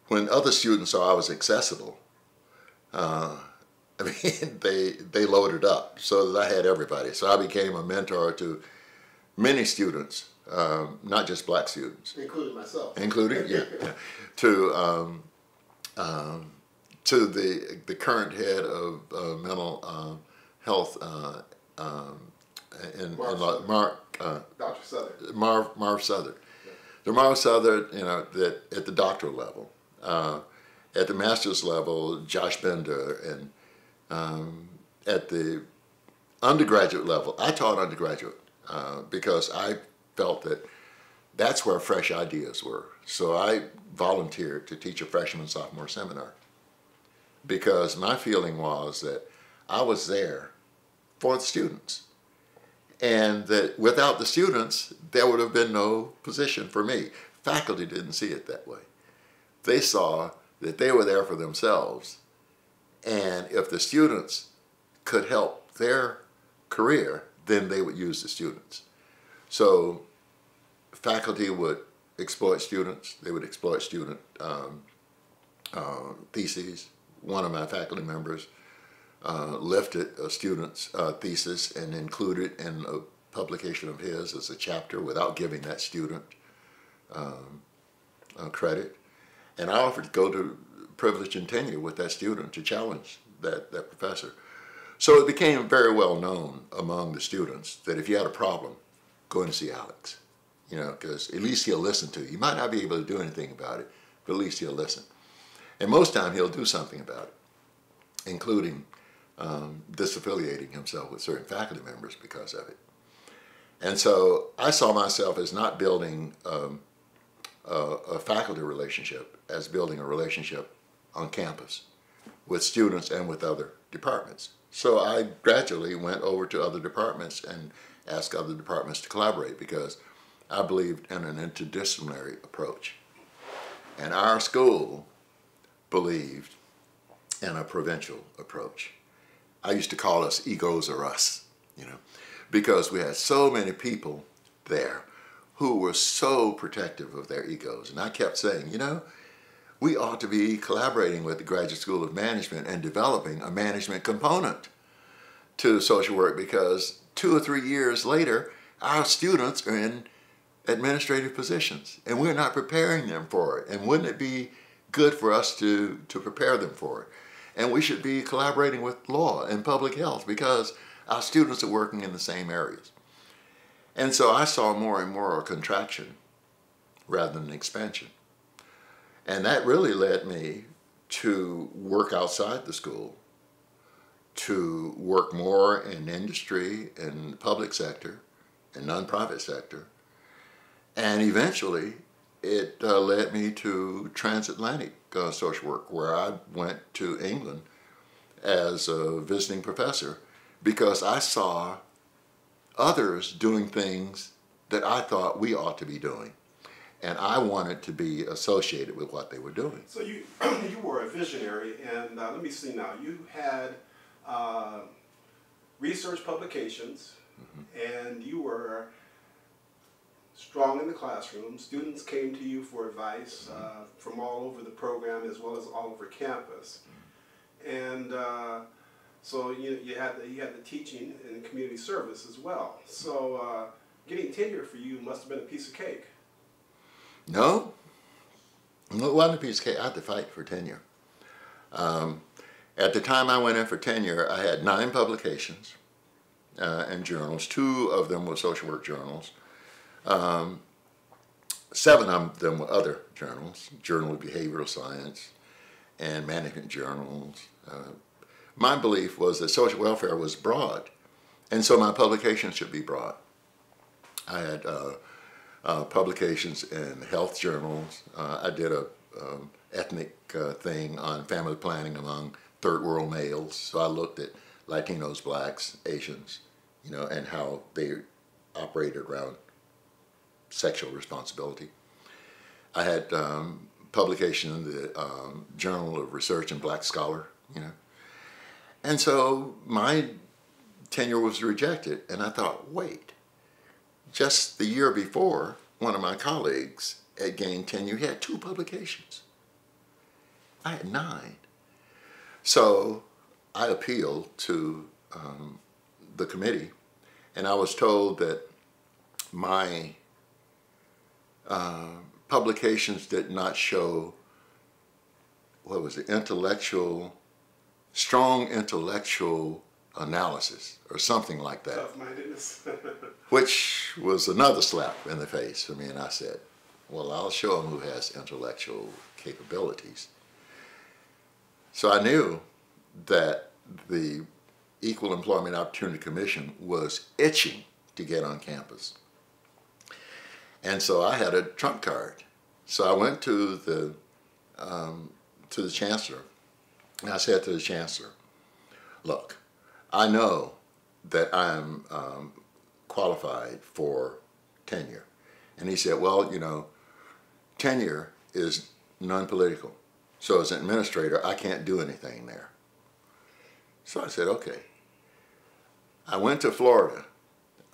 other students saw I was accessible, I mean, they loaded up so that I had everybody. So I became a mentor to many students, not just black students. Including myself. Including, yeah. To the current head of mental health Dr. Southern. Marv Southern. The Marv Southern, that at the doctoral level. At the master's level, Josh Bender, and at the undergraduate level, I taught undergraduate because I felt that that's where fresh ideas were. So I volunteered to teach a freshman sophomore seminar because my feeling was that I was there for the students, and that without the students, there would have been no position for me. Faculty didn't see it that way. They saw that they were there for themselves, and if the students could help their career, then they would use the students. So faculty would exploit students. They would exploit student theses. One of my faculty members lifted a student's thesis and included in a publication of his as a chapter without giving that student credit. And I offered to go to privilege and tenure with that student to challenge that professor. So it became very well known among the students that if you had a problem, go and see Alex. Because at least he'll listen to you. You might not be able to do anything about it, but at least he'll listen. And most time he'll do something about it, including disaffiliating himself with certain faculty members because of it. And so I saw myself as not building a faculty relationship, as building a relationship on campus with students and with other departments. So I gradually went over to other departments and asked other departments to collaborate because I believed in an interdisciplinary approach. And our school believed in a provincial approach. I used to call us egos or us, because we had so many people there who were so protective of their egos. And I kept saying, we ought to be collaborating with the Graduate School of Management and developing a management component to social work, because 2 or 3 years later, our students are in administrative positions and we're not preparing them for it. And wouldn't it be good for us to prepare them for it? And we should be collaborating with law and public health because our students are working in the same areas. And so I saw more and more a contraction rather than an expansion. And that really led me to work outside the school, to work more in industry, in the public sector, and nonprofit sector. And eventually, it led me to transatlantic social work, where I went to England as a visiting professor because I saw others doing things that I thought we ought to be doing. And I wanted to be associated with what they were doing. So you were a visionary, and let me see now. You had research publications, and you were strong in the classroom. Students came to you for advice from all over the program as well as all over campus. And so you had the teaching and community service as well. So getting tenure for you must have been a piece of cake. No, it wasn't a piece of cake. I had to fight for tenure. At the time I went in for tenure, I had 9 publications and journals. 2 of them were social work journals. 7 of them were other journals, Journal of Behavioral Science and management journals. My belief was that social welfare was broad, and so my publications should be broad. I had publications in health journals. I did a ethnic thing on family planning among third world males. So I looked at Latinos, blacks, Asians, and how they operated around sexual responsibility. I had publication in the Journal of Research and Black Scholar, And so my tenure was rejected, and I thought, wait, just the year before, one of my colleagues had gained tenure. He had 2 publications. I had 9. So I appealed to the committee, and I was told that my publications did not show, what was it, strong intellectual analysis or something like that. Tough-mindedness. Which was another slap in the face for me, and I said, well, I'll show him who has intellectual capabilities. So I knew that the Equal Employment Opportunity Commission was itching to get on campus. And so I had a trump card. So I went to the chancellor, and I said to the chancellor, look, I know that I'm qualified for tenure. And he said, well, you know, tenure is non-political. So as an administrator, I can't do anything there. So I said, okay. I went to Florida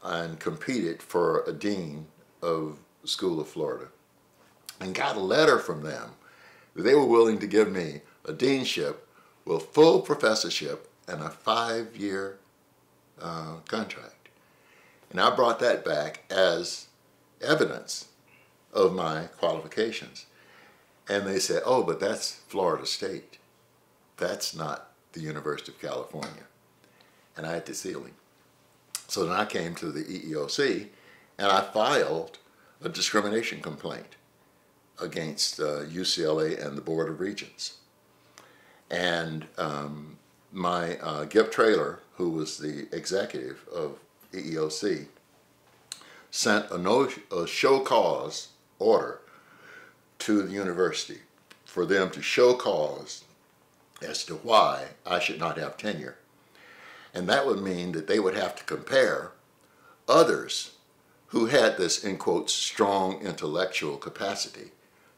and competed for a dean of the School of Florida and got a letter from them that they were willing to give me a deanship with full professorship and a 5-year contract. And I brought that back as evidence of my qualifications. And they said, oh, but that's Florida State. That's not the University of California. And I had the ceiling. So then I came to the EEOC and I filed a discrimination complaint against UCLA and the Board of Regents. And my Gip Traylor, who was the executive of EEOC, sent a show cause order to the university for them to show cause as to why I should not have tenure. And that would mean that they would have to compare others who had this, in quotes, strong intellectual capacity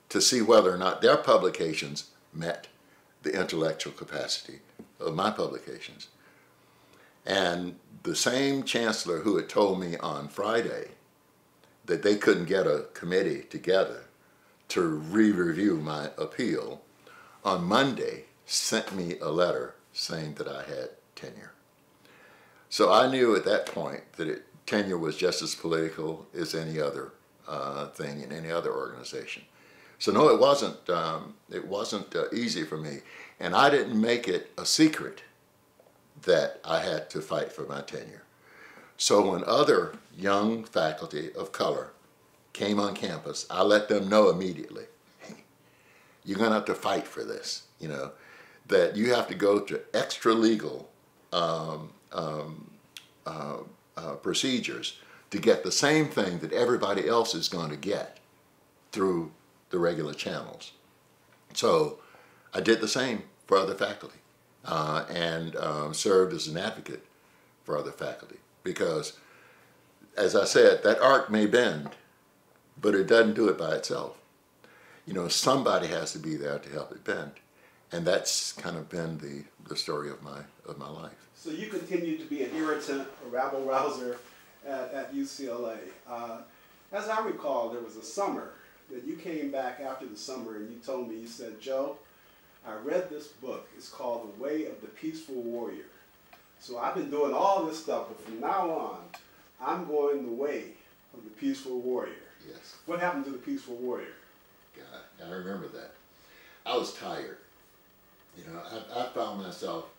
to see whether or not their publications met the intellectual capacity of my publications. And the same chancellor who had told me on Friday that they couldn't get a committee together to re-review my appeal, on Monday sent me a letter saying that I had tenure. So I knew at that point that tenure was just as political as any other thing in any other organization. So no, it wasn't easy for me, and I didn't make it a secret that I had to fight for my tenure. So when other young faculty of color came on campus, I let them know immediately, hey, you're going to have to fight for this, you know, that you have to go to extra legal procedures to get the same thing that everybody else is going to get through the regular channels. So I did the same for other faculty and served as an advocate for other faculty because, as I said, that arc may bend, but it doesn't do it by itself. You know, somebody has to be there to help it bend. And that's kind of been the story of my life. So you continue to be an irritant, a rabble-rouser at UCLA. As I recall, there was a summer that you came back after the summer and you told me, you said, Joe, I read this book. It's called The Way of the Peaceful Warrior. So I've been doing all this stuff, but from now on, I'm going the way of the peaceful warrior. Yes. What happened to the peaceful warrior? God, I remember that. I was tired. You know, I found myself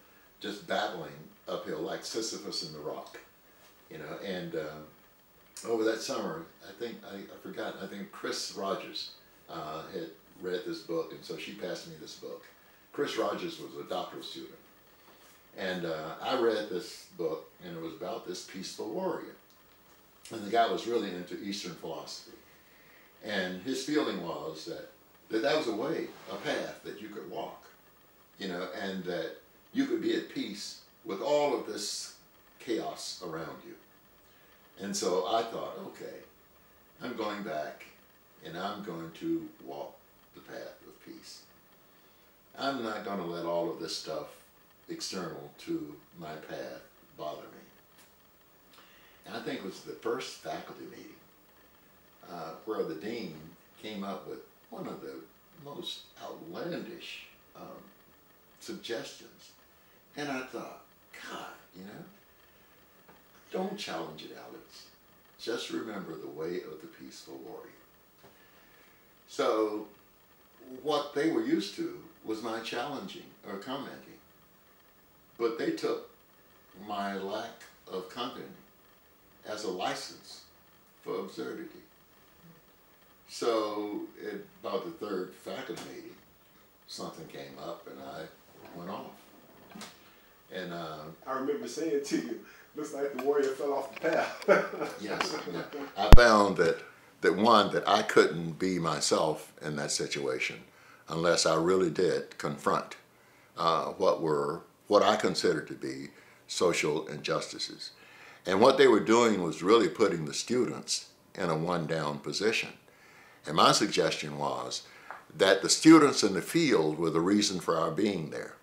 just battling uphill like Sisyphus in the rock. You know, and over that summer, I think I think Chris Rogers had read this book, and so she passed me this book. Chris Rogers was a doctoral student, and I read this book, and it was about this peaceful warrior, and the guy was really into Eastern philosophy, and his feeling was that was a way, a path that you could walk. You know, and that you could be at peace with all of this chaos around you. And so I thought, okay, I'm going back and I'm going to walk the path of peace. I'm not going to let all of this stuff external to my path bother me. I think it was the first faculty meeting, where the dean came up with one of the most outlandish suggestions. And I thought, God, you know, don't challenge it, Alex. Just remember the way of the peaceful warrior. So what they were used to was my challenging or commenting. But they took my lack of commenting as a license for absurdity. So at about the third faculty meeting, something came up and I went off. And I remember saying to you, looks like the warrior fell off the path. yes, yeah. I found that that I couldn't be myself in that situation unless I really did confront what I considered to be social injustices. And what they were doing was really putting the students in a one-down position. And my suggestion was that the students in the field were the reason for our being there.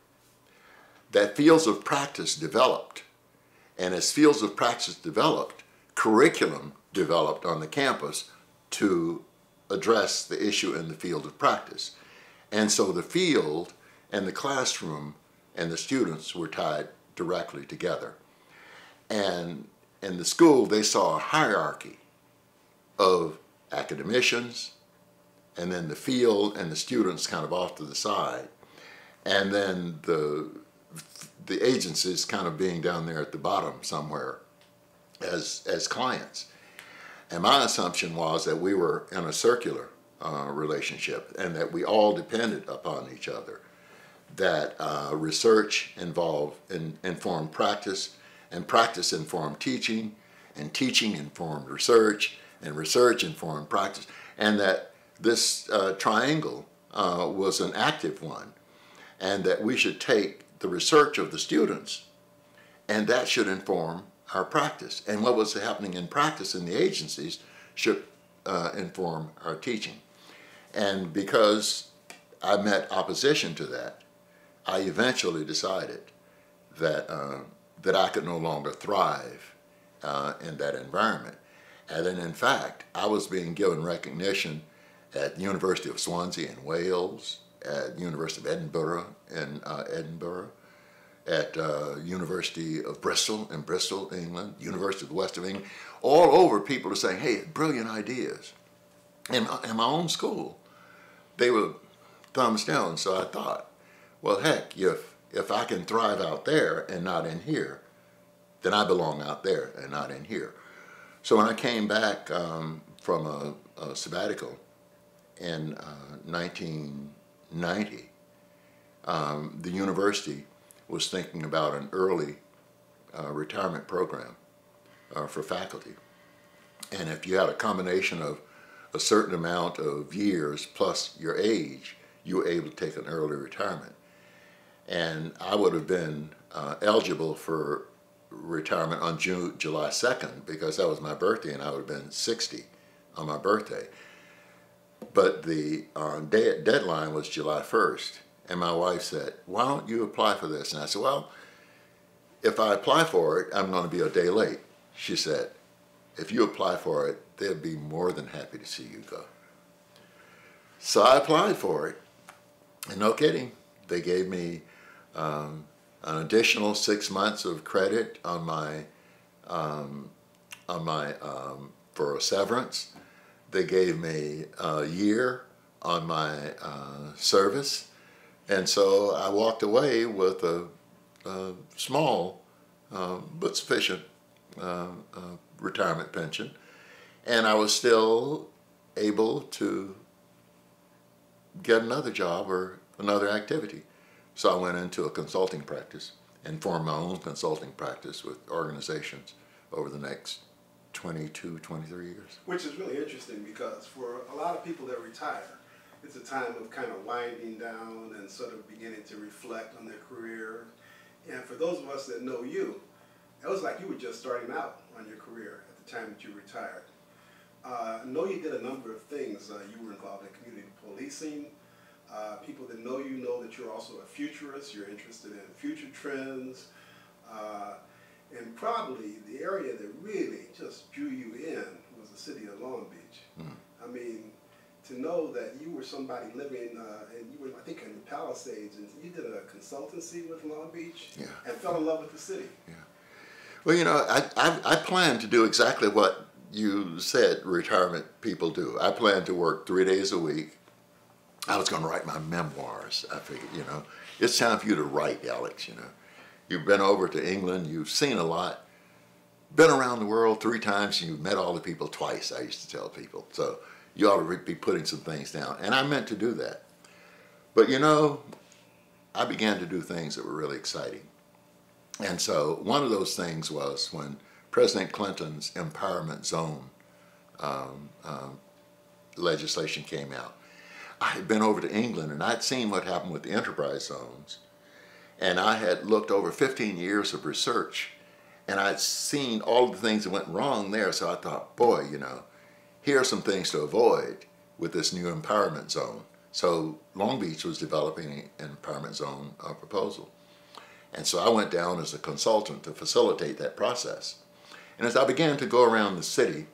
That fields of practice developed. And as fields of practice developed, curriculum developed on the campus to address the issue in the field of practice. And so the field and the classroom and the students were tied directly together. And in the school, they saw a hierarchy of academicians, and then the field and the students kind of off to the side, and then the agencies kind of being down there at the bottom somewhere as clients. And my assumption was that we were in a circular relationship and that we all depended upon each other, that research informed practice, and practice informed teaching, and teaching informed research, and research informed practice, and that this triangle was an active one, and that we should take the research of the students, and that should inform our practice. And what was happening in practice in the agencies should inform our teaching. And because I met opposition to that, I eventually decided that that I could no longer thrive in that environment. And then, in fact, I was being given recognition at the University of Swansea in Wales, at the University of Edinburgh in Edinburgh, at University of Bristol in Bristol, England, University of the West of England. All over, people are saying, hey, brilliant ideas. In my own school, they were thumbs down. So I thought, well, heck, if I can thrive out there and not in here, then I belong out there and not in here. So when I came back from a sabbatical in 1990, the university was thinking about an early retirement program for faculty. And if you had a combination of a certain amount of years plus your age, you were able to take an early retirement. And I would have been eligible for retirement on July 2nd because that was my birthday, and I would have been 60 on my birthday. But the deadline was July 1st, and my wife said, why don't you apply for this? And I said, well, if I apply for it, I'm going to be a day late. She said, if you apply for it, they'll be more than happy to see you go. So I applied for it, and no kidding, they gave me an additional 6 months of credit on my for a severance. They gave me a year on my service, and so I walked away with a small but sufficient retirement pension, and I was still able to get another job or another activity. So I went into a consulting practice and formed my own consulting practice with organizations over the next 22, 23 years. Which is really interesting because for a lot of people that retire, it's a time of kind of winding down and sort of beginning to reflect on their career. And for those of us that know you, it was like you were just starting out on your career at the time that you retired. I know you did a number of things. You were involved in community policing. People that know you know that you're also a futurist. You're interested in future trends. And probably the area that really just drew you in was the city of Long Beach. I mean, to know that you were somebody living, and you were, I think, in the Palisades, and you did a consultancy with Long Beach, and fell in love with the city. Well, you know, I plan to do exactly what you said retirement people do. I plan to work 3 days a week. I was going to write my memoirs. I figured, you know, it's time for you to write, Alex, you know. You've been over to England, you've seen a lot, been around the world 3 times, and you've met all the people twice, I used to tell people. So you ought to be putting some things down. And I meant to do that. But, you know, I began to do things that were really exciting. And so one of those things was when President Clinton's Empowerment Zone legislation came out. I had been over to England and I'd seen what happened with the enterprise zones. And I had looked over 15 years of research and I'd seen all the things that went wrong there. So I thought, boy, you know, here are some things to avoid with this new empowerment zone. So Long Beach was developing an empowerment zone proposal. And so I went down as a consultant to facilitate that process. And as I began to go around the city,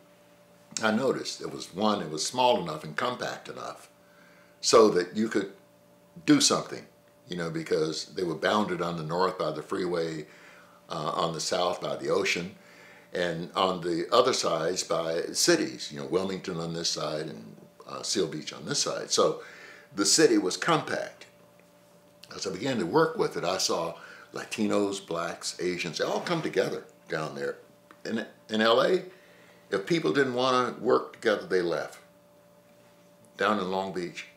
I noticed it was small enough and compact enough so that you could do something, you know, because they were bounded on the north by the freeway, on the south by the ocean, and on the other sides by cities, you know, Wilmington on this side and Seal Beach on this side. So the city was compact. As I began to work with it, I saw Latinos, blacks, Asians, they all come together down there. In LA, if people didn't want to work together, they left. Down in Long Beach,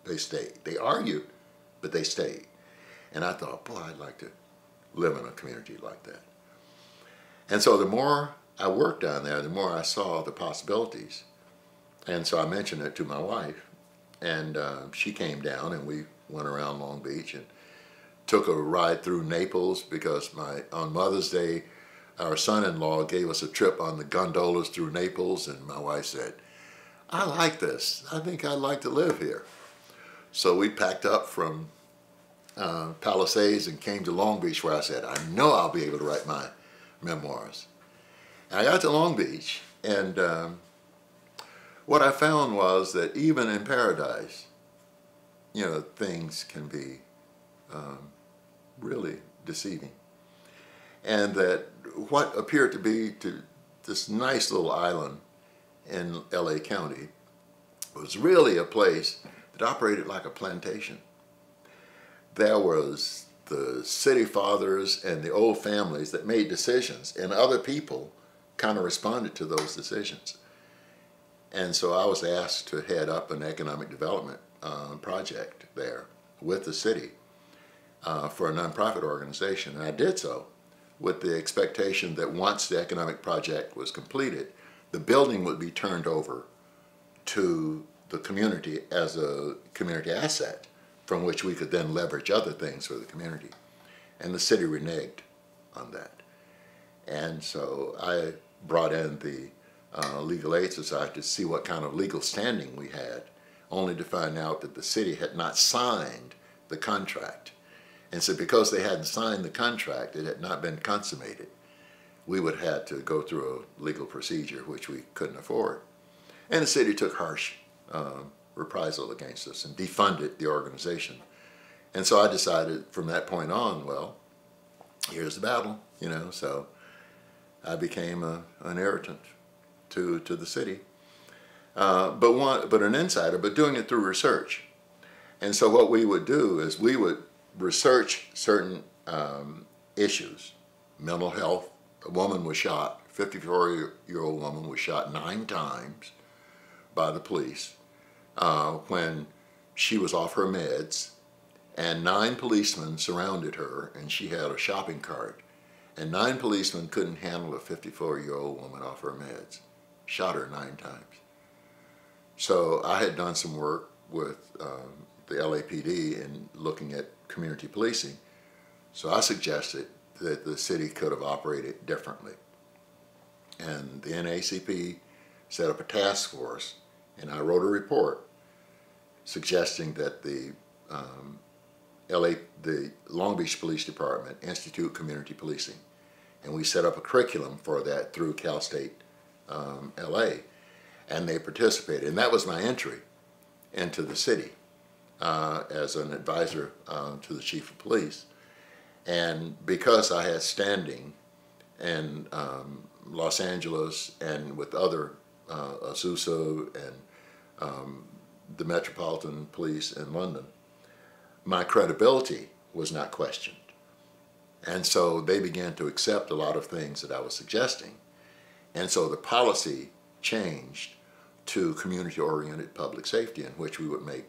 they stayed. They argued, but they stayed. And I thought, boy, I'd like to live in a community like that. And so the more I worked down there, the more I saw the possibilities. And so I mentioned it to my wife, and she came down and we went around Long Beach and took a ride through Naples because on Mother's Day, our son-in-law gave us a trip on the gondolas through Naples, and my wife said, I like this. I think I'd like to live here. So we packed up from Palisades and came to Long Beach, where I said, I know I'll be able to write my memoirs. And I got to Long Beach, and what I found was that even in paradise, you know, things can be really deceiving. And that what appeared to be this nice little island in LA County was really a place that operated like a plantation. There was the city fathers and the old families that made decisions, and other people kind of responded to those decisions. And so I was asked to head up an economic development project there with the city for a nonprofit organization, and I did so with the expectation that once the economic project was completed, the building would be turned over to the community as a community asset from which we could then leverage other things for the community. And the city reneged on that. And so I brought in the Legal Aid Society to see what kind of legal standing we had, only to find out that the city had not signed the contract. And so because they hadn't signed the contract, it had not been consummated, we would have to go through a legal procedure which we couldn't afford. And the city took harsh reprisal against us and defunded the organization. And so I decided from that point on, well, here's the battle, you know, so I became an irritant to the city, but an insider, but doing it through research. And so what we would do is we would research certain issues. Mental health, a woman was shot, a 54-year-old woman was shot 9 times by the police when she was off her meds, and 9 policemen surrounded her, and she had a shopping cart, and 9 policemen couldn't handle a 54-year-old woman off her meds. Shot her 9 times. So I had done some work with the LAPD in looking at community policing. So I suggested that the city could have operated differently. And the NAACP set up a task force, and I wrote a report suggesting that the Long Beach Police Department institute community policing. And we set up a curriculum for that through Cal State LA, and they participated. And that was my entry into the city as an advisor to the chief of police. And because I had standing in Los Angeles and with other Azusa and the Metropolitan Police in London, my credibility was not questioned. And so they began to accept a lot of things that I was suggesting. And so the policy changed to community-oriented public safety, in which we would make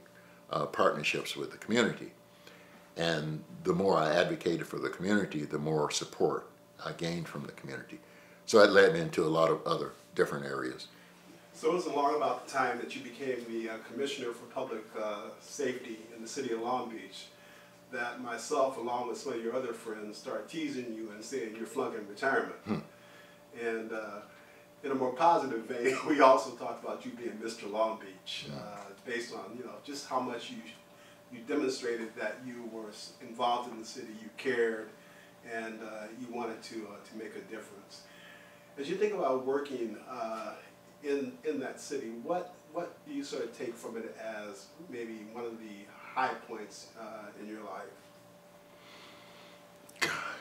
partnerships with the community. And the more I advocated for the community, the more support I gained from the community. So that led me into a lot of other different areas. So it wasn't long about the time that you became the Commissioner for Public Safety in the city of Long Beach that myself, along with some of your other friends, started teasing you and saying you're flunking retirement. And in a more positive vein, we also talked about you being Mr. Long Beach, based on just how much you demonstrated that you were involved in the city, you cared, and you wanted to make a difference. As you think about working in that city, what do you sort of take from it as maybe one of the high points in your life?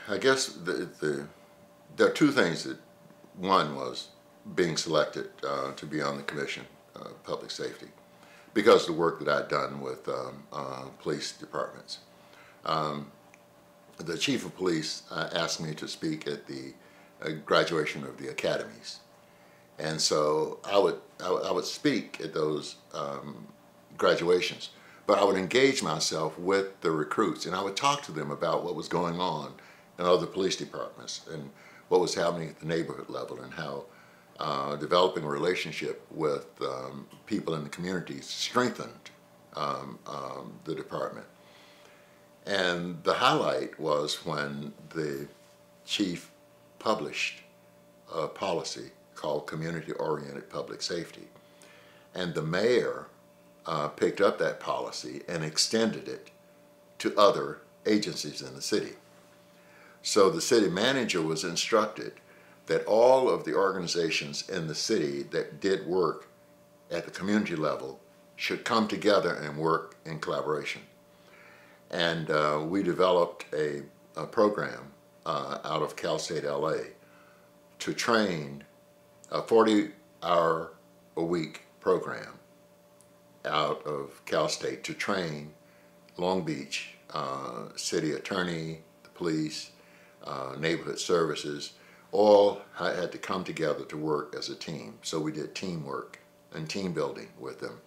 I guess there are two things. That one was being selected to be on the Commission of Public Safety because of the work that I'd done with police departments. The chief of police asked me to speak at the graduation of the academies, and so I would speak at those graduations, but I would engage myself with the recruits, and I would talk to them about what was going on in other police departments and what was happening at the neighborhood level, and how developing a relationship with people in the community strengthened the department. And the highlight was when the chief published a policy called Community-Oriented Public Safety. And the mayor picked up that policy and extended it to other agencies in the city. So the city manager was instructed that all of the organizations in the city that did work at the community level should come together and work in collaboration. And we developed a program out of Cal State LA to train a 40-hour-a-week program out of Cal State to train Long Beach city attorney, the police, neighborhood services, all had to come together to work as a team. So we did teamwork and team building with them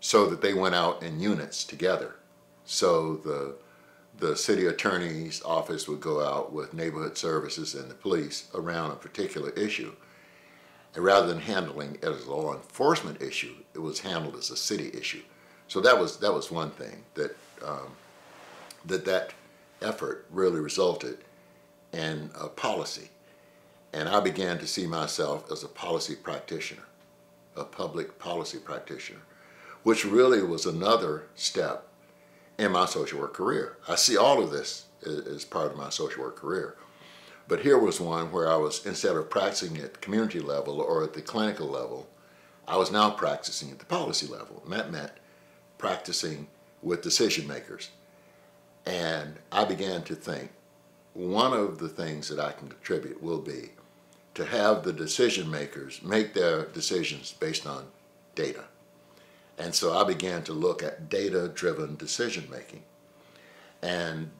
so that they went out in units together. So the city attorney's office would go out with neighborhood services and the police around a particular issue. And rather than handling it as a law enforcement issue, it was handled as a city issue. So that was one thing that that effort really resulted in a policy. And I began to see myself as a policy practitioner, a public policy practitioner, which really was another step in my social work career. I see all of this as part of my social work career. But here was one where I was, instead of practicing at the community level or at the clinical level, I was now practicing at the policy level. And that meant practicing with decision makers. And I began to think, one of the things that I can contribute will be to have the decision makers make their decisions based on data. And so I began to look at data-driven decision making and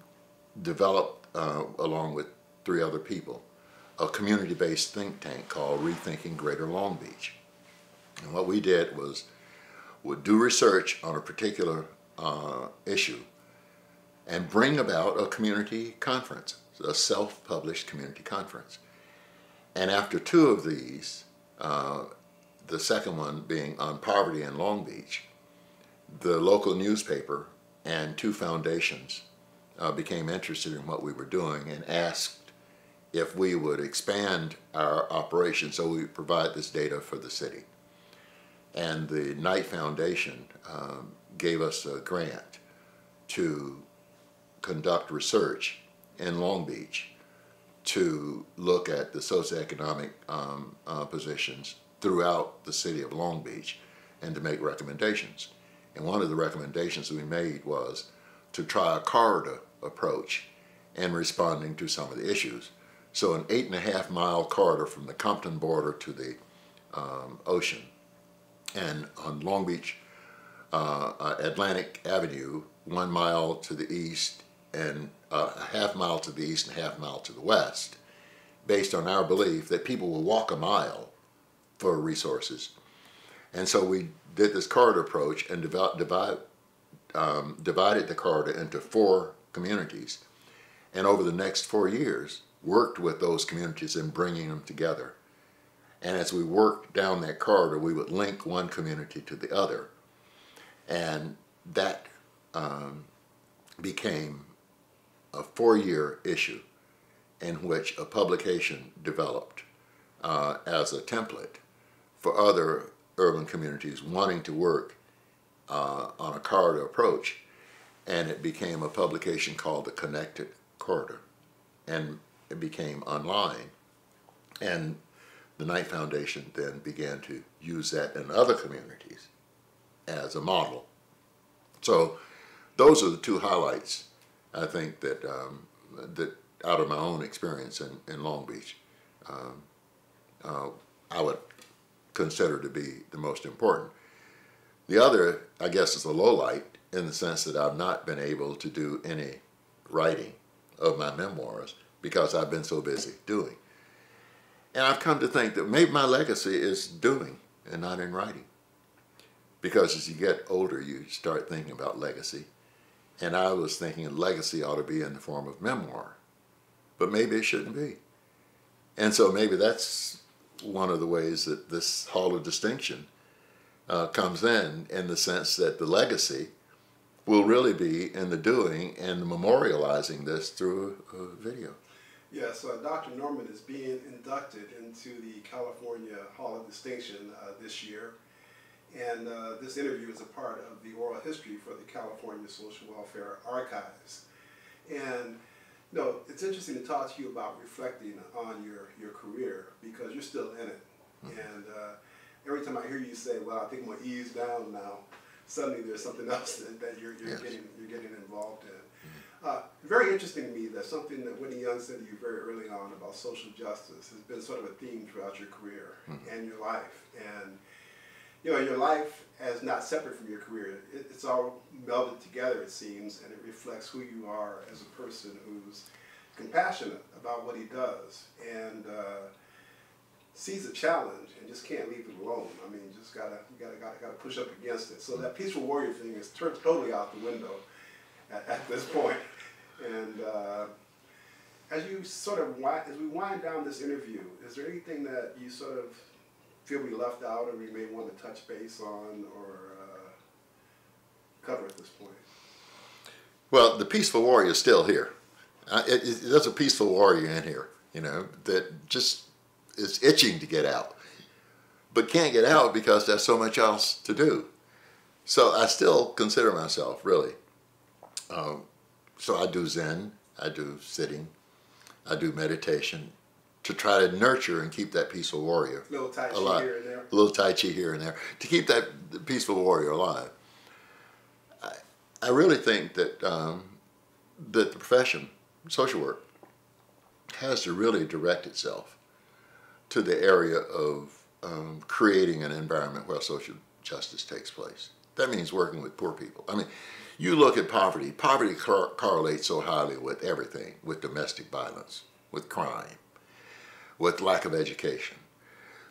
developed, along with 3 other people, a community-based think tank called Rethinking Greater Long Beach. And what we did was would do research on a particular issue and bring about a community conference, a self-published community conference. And after 2 of these, the second one being on poverty in Long Beach, the local newspaper and 2 foundations became interested in what we were doing and asked if we would expand our operation so we would provide this data for the city. And the Knight Foundation gave us a grant to conduct research in Long Beach to look at the socioeconomic positions throughout the city of Long Beach and to make recommendations. And one of the recommendations we made was to try a corridor approach in responding to some of the issues. So an 8.5-mile corridor from the Compton border to the ocean, and on Long Beach, Atlantic Avenue, 1 mile to the east and a half-mile to the east and a half-mile to the west, based on our belief that people will walk a mile for resources. And so we did this corridor approach and divided the corridor into 4 communities. And over the next 4 years, worked with those communities in bringing them together. And as we worked down that corridor, we would link one community to the other. And that became a 4-year issue in which a publication developed as a template for other urban communities wanting to work on a corridor approach. And it became a publication called The Connected Corridor. And it became online. And the Knight Foundation then began to use that in other communities as a model. So those are the 2 highlights, I think, that, that out of my own experience in Long Beach, I would consider to be the most important. The other, I guess, is a low light in the sense that I've not been able to do any writing of my memoirs because I've been so busy doing. And I've come to think that maybe my legacy is doing and not in writing. Because as you get older, you start thinking about legacy. And I was thinking legacy ought to be in the form of memoir. But maybe it shouldn't be. And so maybe that's one of the ways that this Hall of Distinction comes in the sense that the legacy will really be in the doing and memorializing this through a video. Yes, Dr. Norman is being inducted into the California Hall of Distinction this year. And this interview is a part of the oral history for the California Social Welfare Archives. And you know, it's interesting to talk to you about reflecting on your career because you're still in it. Mm-hmm. And every time I hear you say, well, I think I'm going to ease down now, suddenly there's something else that you're yes. getting involved in. Very interesting to me that something that Whitney Young said to you very early on about social justice has been sort of a theme throughout your career mm-hmm. and your life. And you know, your life as not separate from your career, it's all melded together, it seems, and it reflects who you are as a person who's compassionate about what he does and sees a challenge and just can't leave it alone. I mean, you just gotta push up against it. So that peaceful warrior thing is totally out the window at this point. And as we wind down this interview, is there anything that you sort of feel we left out or we may want to touch base on or cover at this point? Well, the peaceful warrior is still here. There's a peaceful warrior in here, you know, that just is itching to get out, but can't get out because there's so much else to do. So I still consider myself, really. So I do Zen, I do sitting, I do meditation to try to nurture and keep that peaceful warrior alive. A little Tai Chi here and there. A little Tai Chi here and there to keep that peaceful warrior alive. I really think that that the profession, social work, has to really direct itself to the area of creating an environment where social justice takes place. That means working with poor people. I mean, you look at poverty. Poverty correlates so highly with everything, with domestic violence, with crime, with lack of education.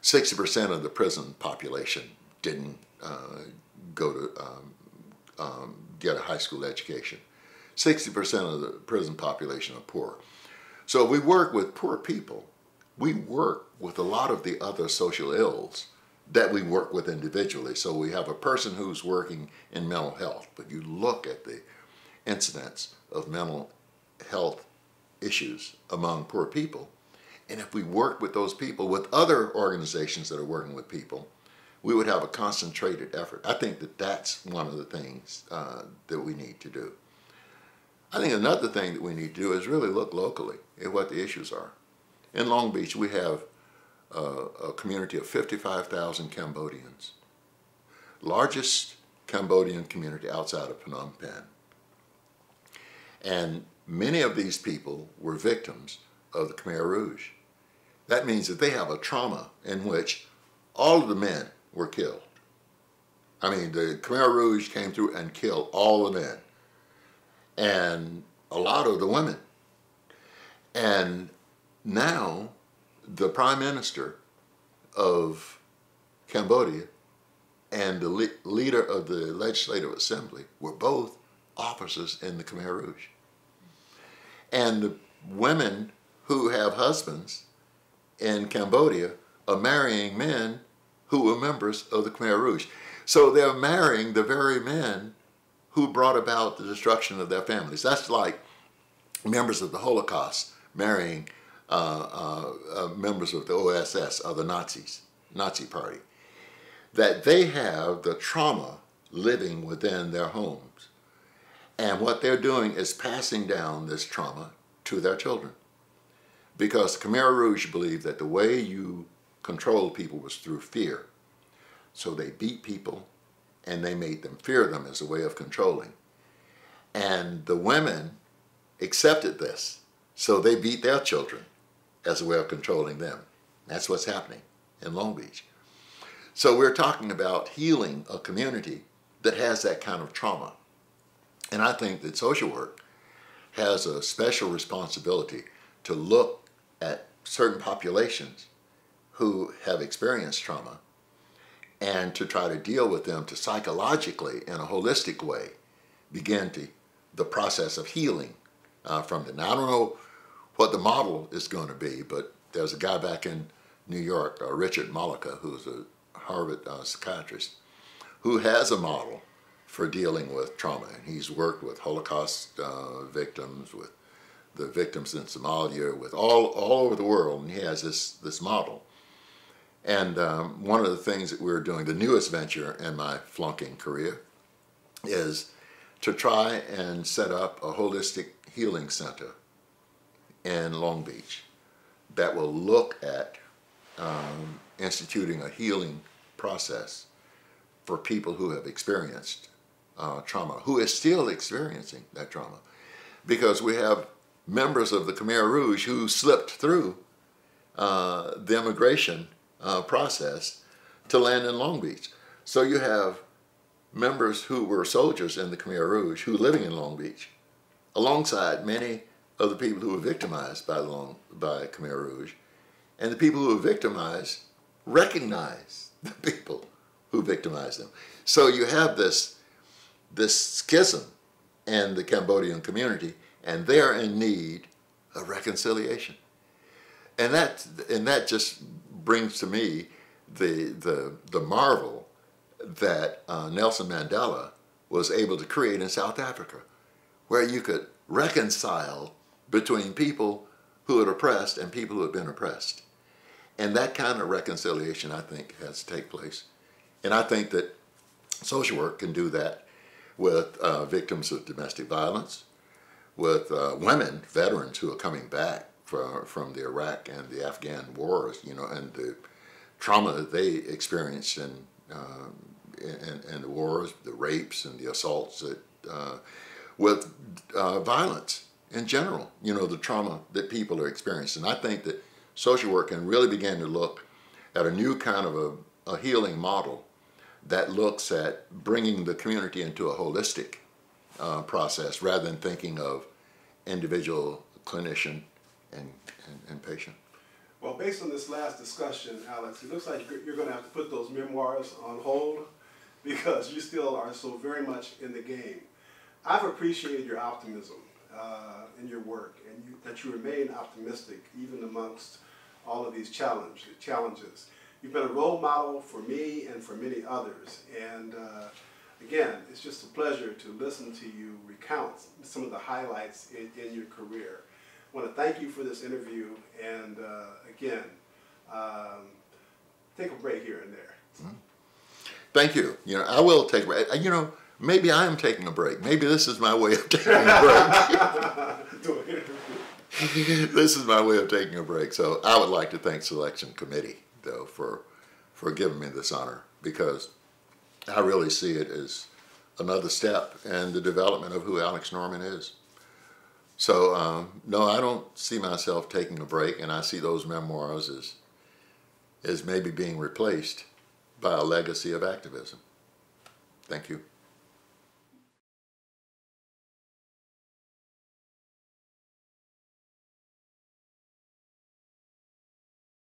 60% of the prison population didn't go to get a high school education. 60% of the prison population are poor. So if we work with poor people, we work with a lot of the other social ills that we work with individually. So we have a person who's working in mental health, but you look at the incidence of mental health issues among poor people, and if we work with those people, with other organizations that are working with people, we would have a concentrated effort. I think that that's one of the things that we need to do. I think another thing that we need to do is really look locally at what the issues are. In Long Beach, we have a community of 55,000 Cambodians. Largest Cambodian community outside of Phnom Penh. And many of these people were victims of the Khmer Rouge. That means that they have a trauma in which all of the men were killed. I mean, the Khmer Rouge came through and killed all the men and a lot of the women. And now the Prime Minister of Cambodia and the leader of the Legislative Assembly were both officers in the Khmer Rouge. And the women who have husbands in Cambodia are marrying men who were members of the Khmer Rouge. So they're marrying the very men who brought about the destruction of their families. That's like members of the Holocaust marrying members of the OSS, or the Nazi Party. That they have the trauma living within their homes. And what they're doing is passing down this trauma to their children. Because the Khmer Rouge believed that the way you control people was through fear. So they beat people and they made them fear them as a way of controlling. And the women accepted this. So they beat their children as a way of controlling them. That's what's happening in Long Beach. So we're talking about healing a community that has that kind of trauma. And I think that social work has a special responsibility to look at certain populations who have experienced trauma and to try to deal with them to psychologically, in a holistic way, begin the process of healing from them. Now, I don't know what the model is going to be, but there's a guy back in New York, Richard Malika, who's a Harvard psychiatrist, who has a model for dealing with trauma. And he's worked with Holocaust victims, with the victims in Somalia, with all over the world, and he has this model. And one of the things that we're doing, the newest venture in my flunking career, is to try and set up a holistic healing center in Long Beach that will look at instituting a healing process for people who have experienced trauma, who is still experiencing that trauma. Because we have members of the Khmer Rouge who slipped through the immigration process to land in Long Beach. So you have members who were soldiers in the Khmer Rouge who are living in Long Beach, alongside many of the people who were victimized by Khmer Rouge. And the people who were victimized recognize the people who victimized them. So you have this schism in the Cambodian community, and they're in need of reconciliation. And that just brings to me the marvel that Nelson Mandela was able to create in South Africa, where you could reconcile between people who had oppressed and people who had been oppressed. And that kind of reconciliation, I think, has to take place. And I think that social work can do that with victims of domestic violence, with women, veterans who are coming back from the Iraq and the Afghan wars, and the trauma that they experienced in the wars, the rapes and the assaults, with violence in general, the trauma that people are experiencing. And I think that social work can really begin to look at a new kind of a healing model that looks at bringing the community into a holistic process rather than thinking of individual clinician and patient. Well, based on this last discussion, Alex, it looks like you're going to have to put those memoirs on hold because you still are so very much in the game. I've appreciated your optimism in your work, and that you remain optimistic even amongst all of these challenges. You've been a role model for me and for many others, and again, it's just a pleasure to listen to you recount some of the highlights in your career. I want to thank you for this interview, and again, take a break here and there. Mm-hmm. Thank you. I will take a break. Maybe I am taking a break. Maybe this is my way of taking a break. This is my way of taking a break. So I would like to thank Selection Committee, though, for giving me this honor, because I really see it as another step in the development of who Alex Norman is. So, no, I don't see myself taking a break, and I see those memoirs as maybe being replaced by a legacy of activism. Thank you.